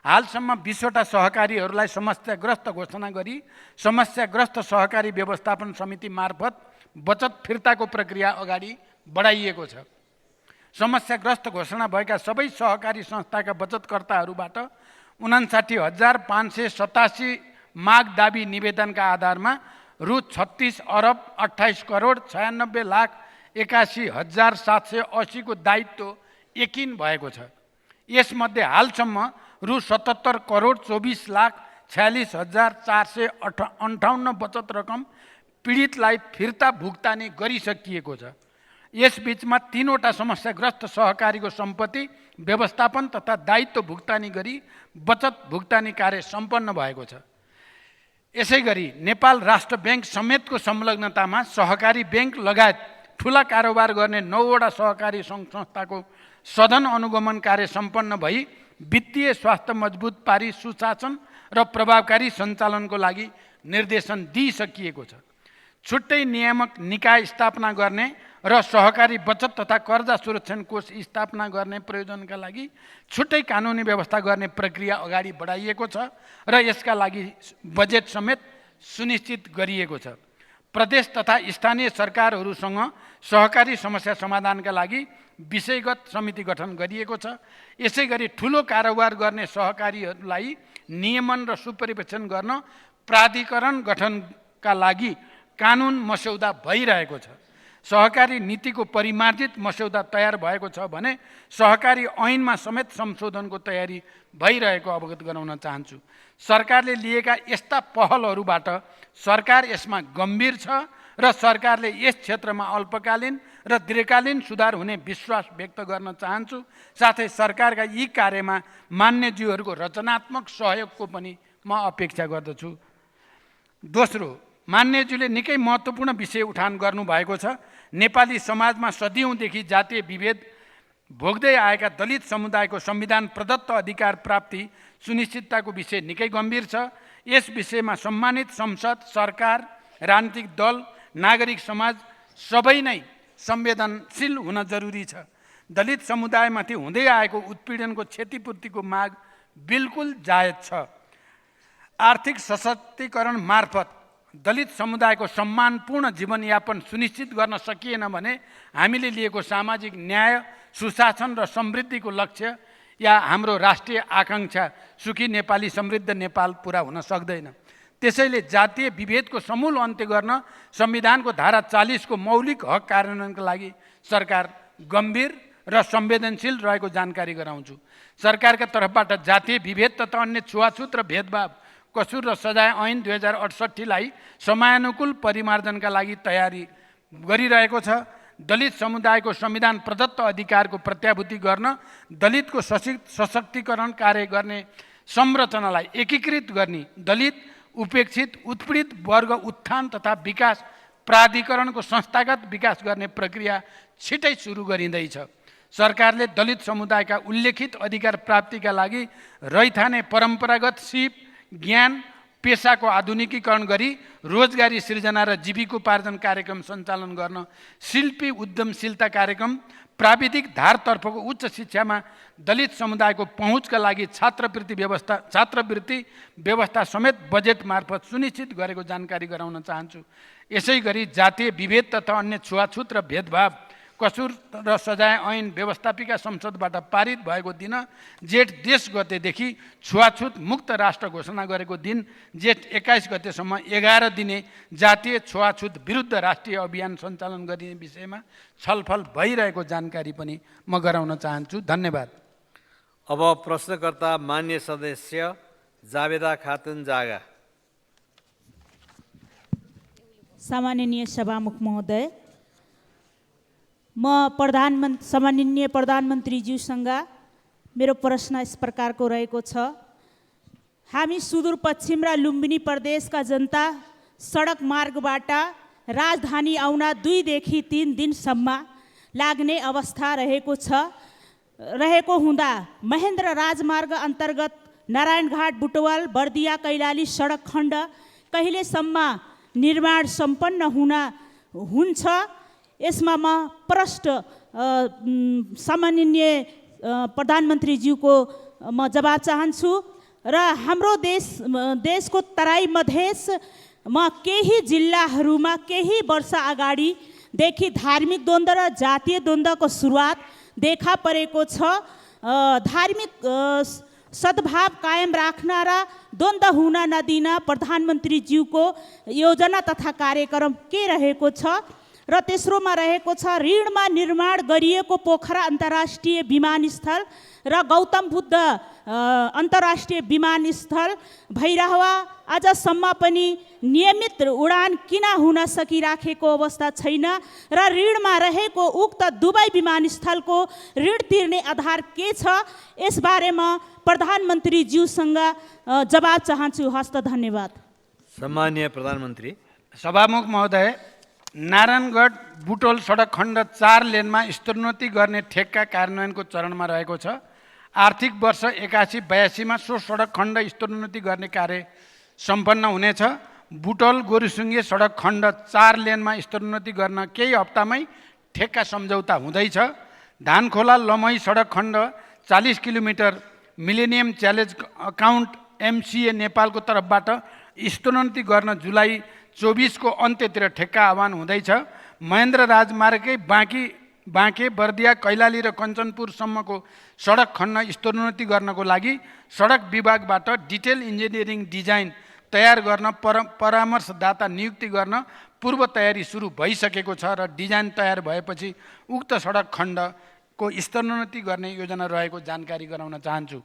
हालसम्म 20वटा सहकारीहरूलाई समस्याग्रस्त घोषणा गरी समस्याग्रस्त सहकारी व्यवस्थापन समिति मार्फत बचत फिर्ताको प्रक्रिया अगाडि बढाइएको छ। समस्याग्रस्त घोषणा भएका सबै सहकारी संस्थाका बचतकर्ताहरूबाट 59,587 माग दाबी निवेदनका आधारमा रु 36 अरब 28 करोड 96,81,780 को दायित्व यकिन भएको छ। यसमध्ये हालसम्म रु 77 करोड 24,46,458 बचत रकम पीडितलाई फिर्ता भुक्तानी गरिसकिएको छ। यसबीचमा 3वटा समस्याग्रस्त सहकारीको सम्पत्ति व्यवस्थापन तथा दायित्व भुक्तानी गरी बचत भुक्तानी कार्य सम्पन्न भएको छ। यसैगरी नेपाल राष्ट्र ब्याङ्क समेतको संलग्नतामा सहकारी ब्याङ्क लगायत ठुला कारोबार गर्ने 9वटा सहकारी सङ्घ संस्थाको सदन अनुगमन कार्य सम्पन्न भई वित्तीय स्वास्थ्य मजबुत पारी सुशासन र प्रभावकारी सञ्चालनको लागि निर्देशन दिइसकिएको छ। छुट्टै नियामक निकाय स्थापना गर्ने र सहकारी बचत तथा कर्जा सुरक्षण कोष स्थापना गर्ने प्रयोजनका लागि छुट्टै कानुनी व्यवस्था गर्ने प्रक्रिया अगाडि बढाइएको छ र यसका लागि बजेट समेत सुनिश्चित गरिएको छ। प्रदेश तथा स्थानीय सरकारहरूसँग सहकारी समस्या समाधानका लागि विषयगत समिति गठन गरिएको छ। यसैगरी ठुलो कारोबार गर्ने सहकारीहरूलाई नियमन र सुपरिवेक्षण गर्न प्राधिकरण गठनका लागि कानुन मस्यौदा भइरहेको छ। सहकारी नीतिको परिमार्जित मस्यौदा तयार भएको छ भने सहकारी ऐनमा समेत संशोधनको तयारी भइरहेको अवगत गराउन चाहन्छु। सरकारले लिएका यस्ता पहलहरूबाट सरकार यसमा गम्भीर छ र सरकारले यस क्षेत्रमा अल्पकालीन र दीर्घकालीन सुधार हुने विश्वास व्यक्त गर्न चाहन्छु। साथै सरकारका यी कार्यमा मान्यज्यूहरूको रचनात्मक सहयोगको पनि म अपेक्षा गर्दछु। दोस्रो, मान्यज्यूले निकै महत्त्वपूर्ण विषय उठान गर्नुभएको छ। नेपाली समाजमा सदियौँदेखि जातीय विभेद भोग्दै आएका दलित समुदायको संविधान प्रदत्त अधिकार प्राप्ति सुनिश्चितताको विषय निकै गम्भीर छ। यस विषयमा सम्मानित संसद, सरकार, राजनीतिक दल, नागरिक समाज सबै नै संवेदनशील हुन जरुरी छ। दलित समुदायमाथि हुँदै आएको उत्पीडनको क्षतिपूर्तिको माग बिल्कुल जायज छ। आर्थिक सशक्तिकरण मार्फत दलित समुदायको सम्मानपूर्ण जीवनयापन सुनिश्चित गर्न सकिएन भने हामीले लिएको सामाजिक न्याय, सुशासन र समृद्धिको लक्ष्य या हाम्रो राष्ट्रिय आकाङ्क्षा सुखी नेपाली समृद्ध नेपाल पुरा हुन सक्दैन। त्यसैले जातीय विभेदको समूल अन्त्य गर्न संविधानको धारा 40 को मौलिक हक कार्यान्वयनका लागि सरकार गम्भीर र संवेदनशील रहेको जानकारी गराउँछु। सरकारका तर्फबाट जातीय विभेद तथा अन्य छुवाछुत र भेदभाव, कसुर र सजाय ऐन 2068 लाई समयानुकूल परिमार्जनका लागि तयारी गरिरहेको छ। दलित समुदायको संविधान प्रदत्त अधिकारको प्रत्याभूति गर्न दलितको सशक्तिकरण कार्य गर्ने संरचनालाई एकीकृत गर्ने दलित उपेक्षित उत्पीडित वर्ग उत्थान तथा विकास प्राधिकरणको संस्थागत विकास गर्ने प्रक्रिया छिटै सुरु गरिँदैछ। सरकारले दलित समुदायका उल्लेखित अधिकार प्राप्तिका लागि रैथाने परम्परागत सिप, ज्ञान, पेसाको आधुनिकीकरण गरी रोजगारी सृजना र जीविकोपार्जन कार्यक्रम सञ्चालन गर्न शिल्पी उद्यमशीलता कार्यक्रम, प्राविधिक धारतर्फको उच्च शिक्षामा दलित समुदायको पहुँचका लागि छात्रवृत्ति व्यवस्था समेत बजेट मार्फत सुनिश्चित गरेको जानकारी गराउन चाहन्छु। यसै गरी जातीय विभेद तथा अन्य छुवाछुत र भेदभाव, कसुर र सजाय ऐन व्यवस्थापिका संसदबाट पारित भएको दिन जेठ 10 गतेदेखि छुवाछुत मुक्त राष्ट्र घोषणा गरेको दिन जेठ 21 गतेसम्म 11 दिने जातीय छुवाछुत विरुद्ध राष्ट्रिय अभियान सञ्चालन गरिने विषयमा छलफल भइरहेको जानकारी पनि म गराउन चाहन्छु। धन्यवाद। अब प्रश्नकर्ता मान्य सदस्य जावेदा खातुन जागा। सम्माननीय सभामुख महोदय, म सम्माननीय प्रधानमन्त्रीज्यूसँग मेरो प्रश्न यस प्रकारको रहेको छ। हामी सुदूरपश्चिम र लुम्बिनी प्रदेशका जनता सडक मार्गबाट राजधानी आउन 2 देखि 3 दिनसम्म लाग्ने अवस्था रहेको हुँदा महेन्द्र राजमार्ग अन्तर्गत नारायणघाट बुटवल बर्दिया कैलाली सडक खण्ड कहिलेसम्म निर्माण सम्पन्न हुन्छ? यसमा म सम्माननीय प्रधानमन्त्रीज्यूको म जवाब चाहन्छु। र हाम्रो देशको तराई मधेसमा केही जिल्लाहरूमा केही वर्ष अगाडिदेखि धार्मिक द्वन्द्व र जातीय द्वन्द्वको सुरुवात देखा परेको छ। धार्मिक सद्भाव कायम राख्न र द्वन्द्व हुन नदिन प्रधानमन्त्रीज्यूको योजना तथा कार्यक्रम के रहेको छ? र तेस्रोमा रहेको छ ऋणमा निर्माण गरिएको पोखरा अन्तर्राष्ट्रिय विमानस्थल र गौतम बुद्ध अन्तर्राष्ट्रिय विमानस्थल भइरहवा आजसम्म पनि नियमित उडान किन हुन सकिराखेको अवस्था छैन? र ऋणमा रहेको उक्त दुवै विमानस्थलको ऋण तिर्ने आधार के छ? यसबारेमा प्रधानमन्त्रीज्यूसँग जवाब चाहन्छु। हस्त धन्यवाद। सम्माननीय प्रधानमन्त्री। सभामुख महोदय, नारायणगढ बुटोल सडक खण्ड 4 लेनमा स्तरोन्नति गर्ने ठेक्का कार्यान्वयनको चरणमा रहेको छ। आर्थिक वर्ष 81-82 सो सडक खण्ड स्तरोन्नति गर्ने कार्य सम्पन्न हुनेछ। बुटोल गोरुसुङ्गे सडक खण्ड 4 लेनमा स्तरोन्नति गर्न केही हप्तामै ठेक्का सम्झौता हुँदैछ। धानखोला लमही सडक खण्ड 40 kilometre millennium challenge account MCA नेपालको तर्फबाट स्तरोन्नति गर्न जुलाई 24 को अन्त्यतिर ठेक्का आह्वान हुँदैछ। महेन्द्र राजमार्गकै बाँके बर्दिया कैलाली र कञ्चनपुरसम्मको सडक खण्ड स्तरोन्नति गर्नको लागि सडक विभागबाट डिटेल इन्जिनियरिङ डिजाइन तयार गर्न परामर्शदाता नियुक्ति गर्न पूर्व तयारी सुरु भइसकेको छ र डिजाइन तयार भएपछि उक्त सडक खण्डको स्तरोन्नति गर्ने योजना रहेको जानकारी गराउन चाहन्छु।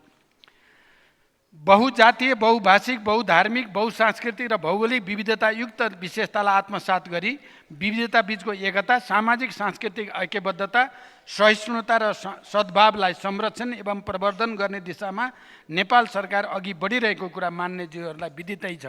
बहुजातीय, बहुभाषिक, बहुधार्मिक, बहुसांस्कृतिक र भौगोलिक विविधतायुक्त विशेषतालाई आत्मसात गरी विविधता बीचको एकता, सामाजिक सांस्कृतिक ऐक्यबद्धता, सहिष्णुता र सद्भावलाई संरक्षण एवं प्रवर्धन गर्ने दिशामा नेपाल सरकार अघि बढिरहेको कुरा मान्यज्यूहरूलाई विदितै छ।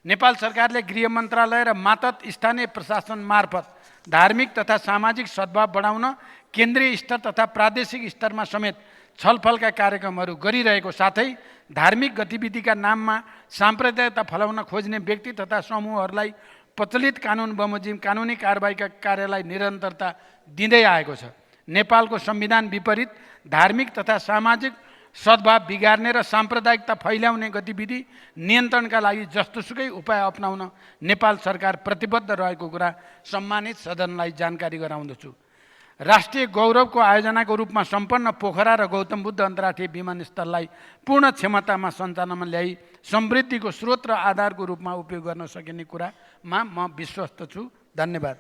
नेपाल सरकारले गृह मन्त्रालय र मातहत स्थानीय प्रशासन मार्फत धार्मिक तथा सामाजिक सद्भाव बढाउन केन्द्रीय स्तर तथा प्रादेशिक स्तरमा समेत छलफलका कार्यक्रमहरू गरिरहेको साथै धार्मिक गतिविधिका नाममा साम्प्रदायिकता फैलाउन खोज्ने व्यक्ति तथा समूहहरूलाई प्रचलित कानुन बमोजिम कानुनी कारबाहीका कार्यलाई निरन्तरता दिँदै आएको छ। नेपालको संविधान विपरीत धार्मिक तथा सामाजिक सद्भाव बिगार्ने र साम्प्रदायिकता फैलाउने गतिविधि नियन्त्रणका लागि जस्तोसुकै उपाय अपनाउन नेपाल सरकार प्रतिबद्ध रहेको कुरा सम्मानित सदनलाई जानकारी गराउँदछु। राष्ट्रिय गौरवको आयोजनाको रूपमा सम्पन्न पोखरा र गौतम बुद्ध अन्तर्राष्ट्रिय विमानस्थललाई पूर्ण क्षमतामा सञ्चालनमा ल्याई समृद्धिको स्रोत र आधारको रूपमा उपयोग गर्न सकिने कुरामा म विश्वस्त छु। धन्यवाद।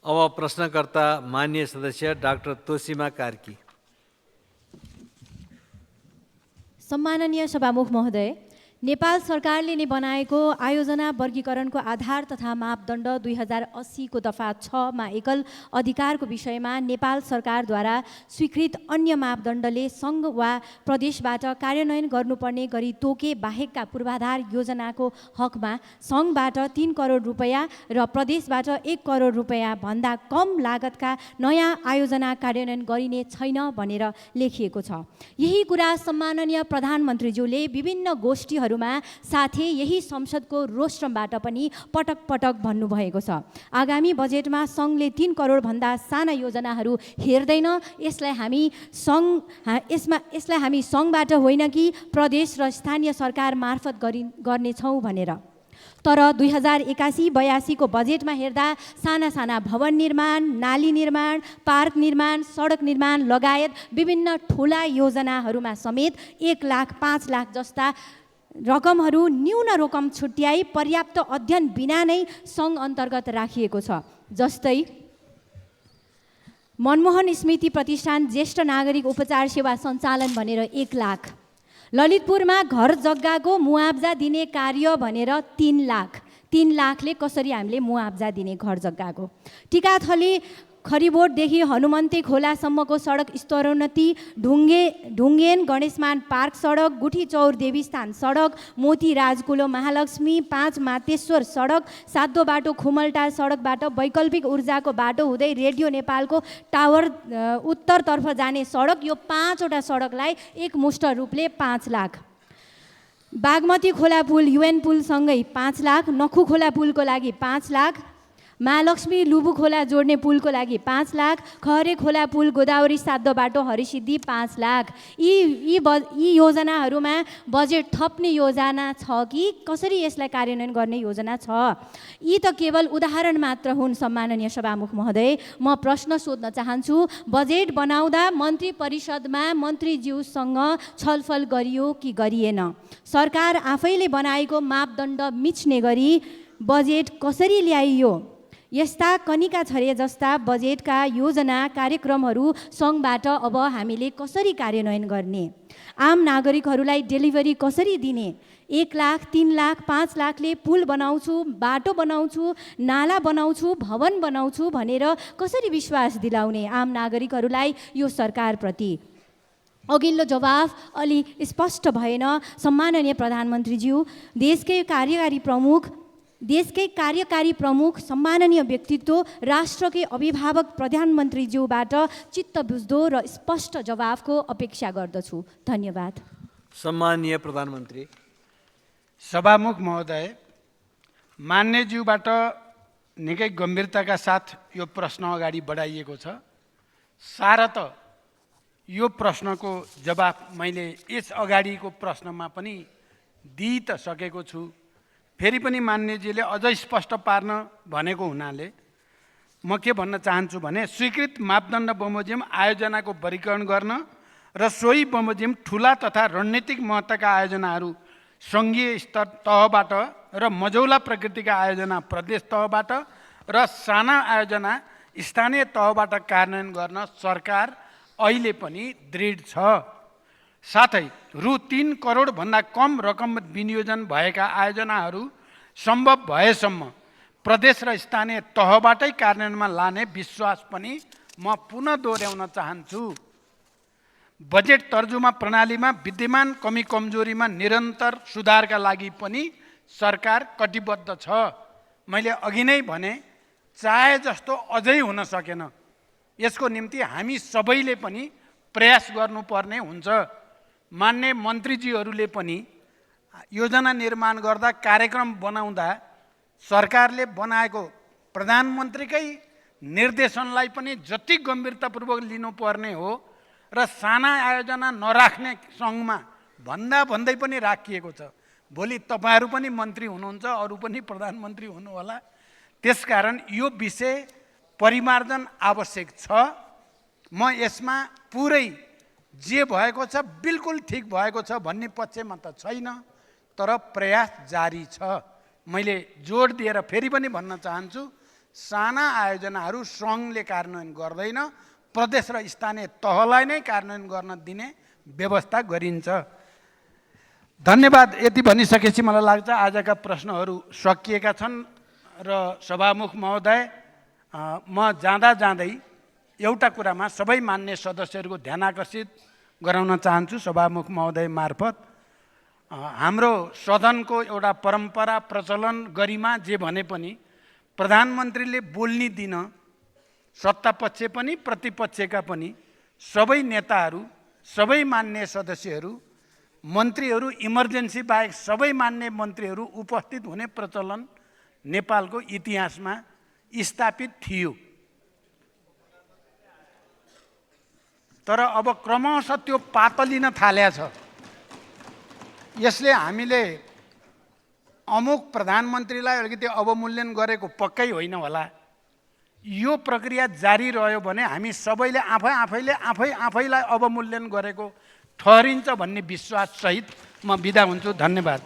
अब प्रश्नकर्ता माननीय सदस्य डाक्टर तोसीमा कार्की। सम्माननीय सभामुख महोदय, नेपाल सरकारले नै बनाएको आयोजना वर्गीकरणको आधार तथा मापदण्ड 2080 को दफा 6 मा एकल अधिकारको विषयमा नेपाल सरकारद्वारा स्वीकृत अन्य मापदण्डले सङ्घ वा प्रदेशबाट कार्यान्वयन गर्नुपर्ने गरी तोके बाहेकका पूर्वाधार योजनाको हकमा सङ्घबाट 3 करोड रुपैयाँ र प्रदेशबाट 1 करोड रुपैयाँ भन्दा कम लागतका नयाँ आयोजना कार्यान्वयन गरिने छैन भनेर लेखिएको छ। यही कुरा सम्माननीय प्रधानमन्त्रीज्यूले विभिन्न गोष्ठीहरू साथै यही संसदको रोस्ट्रमबाट पनि पटक पटक भन्नुभएको छ। आगामी बजेटमा सङ्घले 3 करोड भन्दा साना योजनाहरू हेर्दैन। यसलाई हामी सङ्घबाट होइन कि प्रदेश र स्थानीय सरकार मार्फत गर्नेछौँ भनेर। तर 2081-82 को बजेटमा हेर्दा साना साना भवन निर्माण, नाली निर्माण, पार्क निर्माण, सडक निर्माण लगायत विभिन्न ठुला योजनाहरूमा समेत 1 लाख 5 लाख जस्ता रकमहरू न्यून रकम छुट्याई पर्याप्त अध्ययन बिना नै सङ्घ अन्तर्गत राखिएको छ। जस्तै मनमोहन स्मृति प्रतिष्ठान ज्येष्ठ नागरिक उपचार सेवा सञ्चालन भनेर 1 लाख, ललितपुरमा घर जग्गाको मुआब्जा दिने कार्य भनेर 3 लाख, 3 लाखले कसरी हामीले मुआब्जा दिने घर जग्गाको। टिकाथली खरिबोटदेखि हनुमन्ते खोलासम्मको सडक स्तरोन्नति, ढुङ्गेन गणेशमान पार्क सडक, गुठी चौर देवीस्थान सडक, मोती राजकुलो महालक्ष्मी, 5 मातेश्वर सडक, सातो बाटो खुमलटार सडकबाट वैकल्पिक ऊर्जाको बाटो हुँदै रेडियो नेपालको टावर उत्तरतर्फ जाने सडक, यो 5 वटा सडकलाई एकमुष्ट रूपले 5 लाख। बागमती खोला पुल युएन पुलसँगै 5 लाख, नखु खोला पुलको लागि 5 लाख, महालक्ष्मी लुबु खोला जोड्ने पुलको लागि 5 लाख, खहरे खोला पुल गोदावरी सातो बाटो हरिसिद्धि 5 लाख। यी योजनाहरूमा बजेट थप्ने योजना छ कि कसरी यसलाई कार्यान्वयन गर्ने योजना छ? यी त केवल उदाहरण मात्र हुन्। सम्माननीय सभामुख महोदय, म प्रश्न सोध्न चाहन्छु, बजेट बनाउँदा मन्त्री परिषदमा मन्त्रीज्यूसँग छलफल गरियो कि गरिएन? सरकार आफैले बनाएको मापदण्ड मिच्ने गरी बजेट कसरी ल्याइयो? यस्ता कनिका छरे जस्ता बजेटका योजना कार्यक्रमहरू सङ्घबाट अब हामीले कसरी कार्यान्वयन गर्ने? आम नागरिकहरूलाई डेलिभरी कसरी दिने? 1 लाख, 3 लाख, 5 लाखले पुल बनाउँछु, बाटो बनाउँछु, नाला बनाउँछु, भवन बनाउँछु भनेर कसरी विश्वास दिलाउने आम नागरिकहरूलाई यो सरकारप्रति? अघिल्लो जवाफ अलि स्पष्ट भएन। सम्माननीय प्रधानमन्त्रीज्यू, देशकै कार्यकारी प्रमुख सम्माननीय व्यक्तित्व, राष्ट्रकै अभिभावक प्रधानमन्त्रीज्यूबाट चित्त बुझ्दो र स्पष्ट जवाफको अपेक्षा गर्दछु। धन्यवाद। सम्माननीय प्रधानमन्त्री। सभामुख महोदय, मान्यज्यूबाट निकै गम्भीरताका साथ यो प्रश्न अगाडि बढाइएको छ। सारत यो प्रश्नको जवाफ मैले यस अगाडिको प्रश्नमा पनि दिइ त सकेको छु। फेरि पनि मान्यजीले अझ स्पष्ट पार्न भनेको हुनाले म के भन्न चाहन्छु भने, स्वीकृत मापदण्ड बमोजिम आयोजनाको वर्गीकरण गर्न र सोही बमोजिम ठुला तथा रणनीतिक महत्त्वका आयोजनाहरू सङ्घीय स्तर तहबाट र मझौला प्रकृतिका आयोजना प्रदेश तहबाट र साना आयोजना स्थानीय तहबाट कार्यान्वयन गर्न सरकार अहिले पनि दृढ छ। साथै रु 3 करोडभन्दा कम रकम विनियोजन भएका आयोजनाहरू सम्भव भएसम्म प्रदेश र स्थानीय तहबाटै कार्यान्वयनमा लाने विश्वास पनि म पुनः दोहोऱ्याउन चाहन्छु। बजेट तर्जुमा प्रणालीमा विद्यमान कमी कमजोरीमा निरन्तर सुधारका लागि पनि सरकार कटिबद्ध छ। मैले अघि नै भने, चाहे जस्तो अझै हुन सकेन। यसको निम्ति हामी सबैले पनि प्रयास गर्नुपर्ने हुन्छ। मान्य मन्त्रीजीहरूले पनि योजना निर्माण गर्दा, कार्यक्रम बनाउँदा सरकारले बनाएको प्रधानमन्त्रीकै निर्देशनलाई पनि जति गम्भीरतापूर्वक लिनुपर्ने हो र साना आयोजना नराख्ने सङ्घमा भन्दै पनि राखिएको छ। भोलि तपाईँहरू पनि मन्त्री हुनुहुन्छ, अरू पनि प्रधानमन्त्री हुनुहोला। त्यसकारण यो विषय परिमार्जन आवश्यक छ। म यसमा पुरै जे भएको छ बिल्कुल ठिक भएको छ भन्ने पक्षमा त छैन, तर प्रयास जारी छ। मैले जोड दिएर फेरि पनि भन्न चाहन्छु, साना आयोजनाहरू सङ्घले कार्यान्वयन गर्दैन, प्रदेश र स्थानीय तहलाई नै कार्यान्वयन गर्न दिने व्यवस्था गरिन्छ। धन्यवाद। यति भनिसकेपछि मलाई लाग्छ आजका प्रश्नहरू सकिएका छन् र सभामुख महोदय, म जाँदै एउटा कुरामा सबै मान्य सदस्यहरूको ध्यान आकर्षित गराउन चाहन्छु सभामुख महोदय मार्फत। हाम्रो सदनको एउटा परम्परा, प्रचलन, गरिमा जे भने पनि प्रधानमन्त्रीले बोल्ने दिन सत्तापक्ष पनि प्रतिपक्षका पनि सबै नेताहरू, सबै मान्य सदस्यहरू, मन्त्रीहरू, इमर्जेन्सी बाहेक सबै मान्य मन्त्रीहरू उपस्थित हुने प्रचलन नेपालको इतिहासमा स्थापित थियो। तर अब क्रमशः त्यो पातलिन थालेको छ। यसले हामीले अमुक प्रधानमन्त्रीलाई अलिकति अवमूल्यन गरेको पक्कै होइन होला। यो प्रक्रिया जारी रह्यो भने हामी सबैले आफैलाई अवमूल्यन गरेको ठहरिन्छ भन्ने विश्वास सहित म बिदा हुन्छु। धन्यवाद।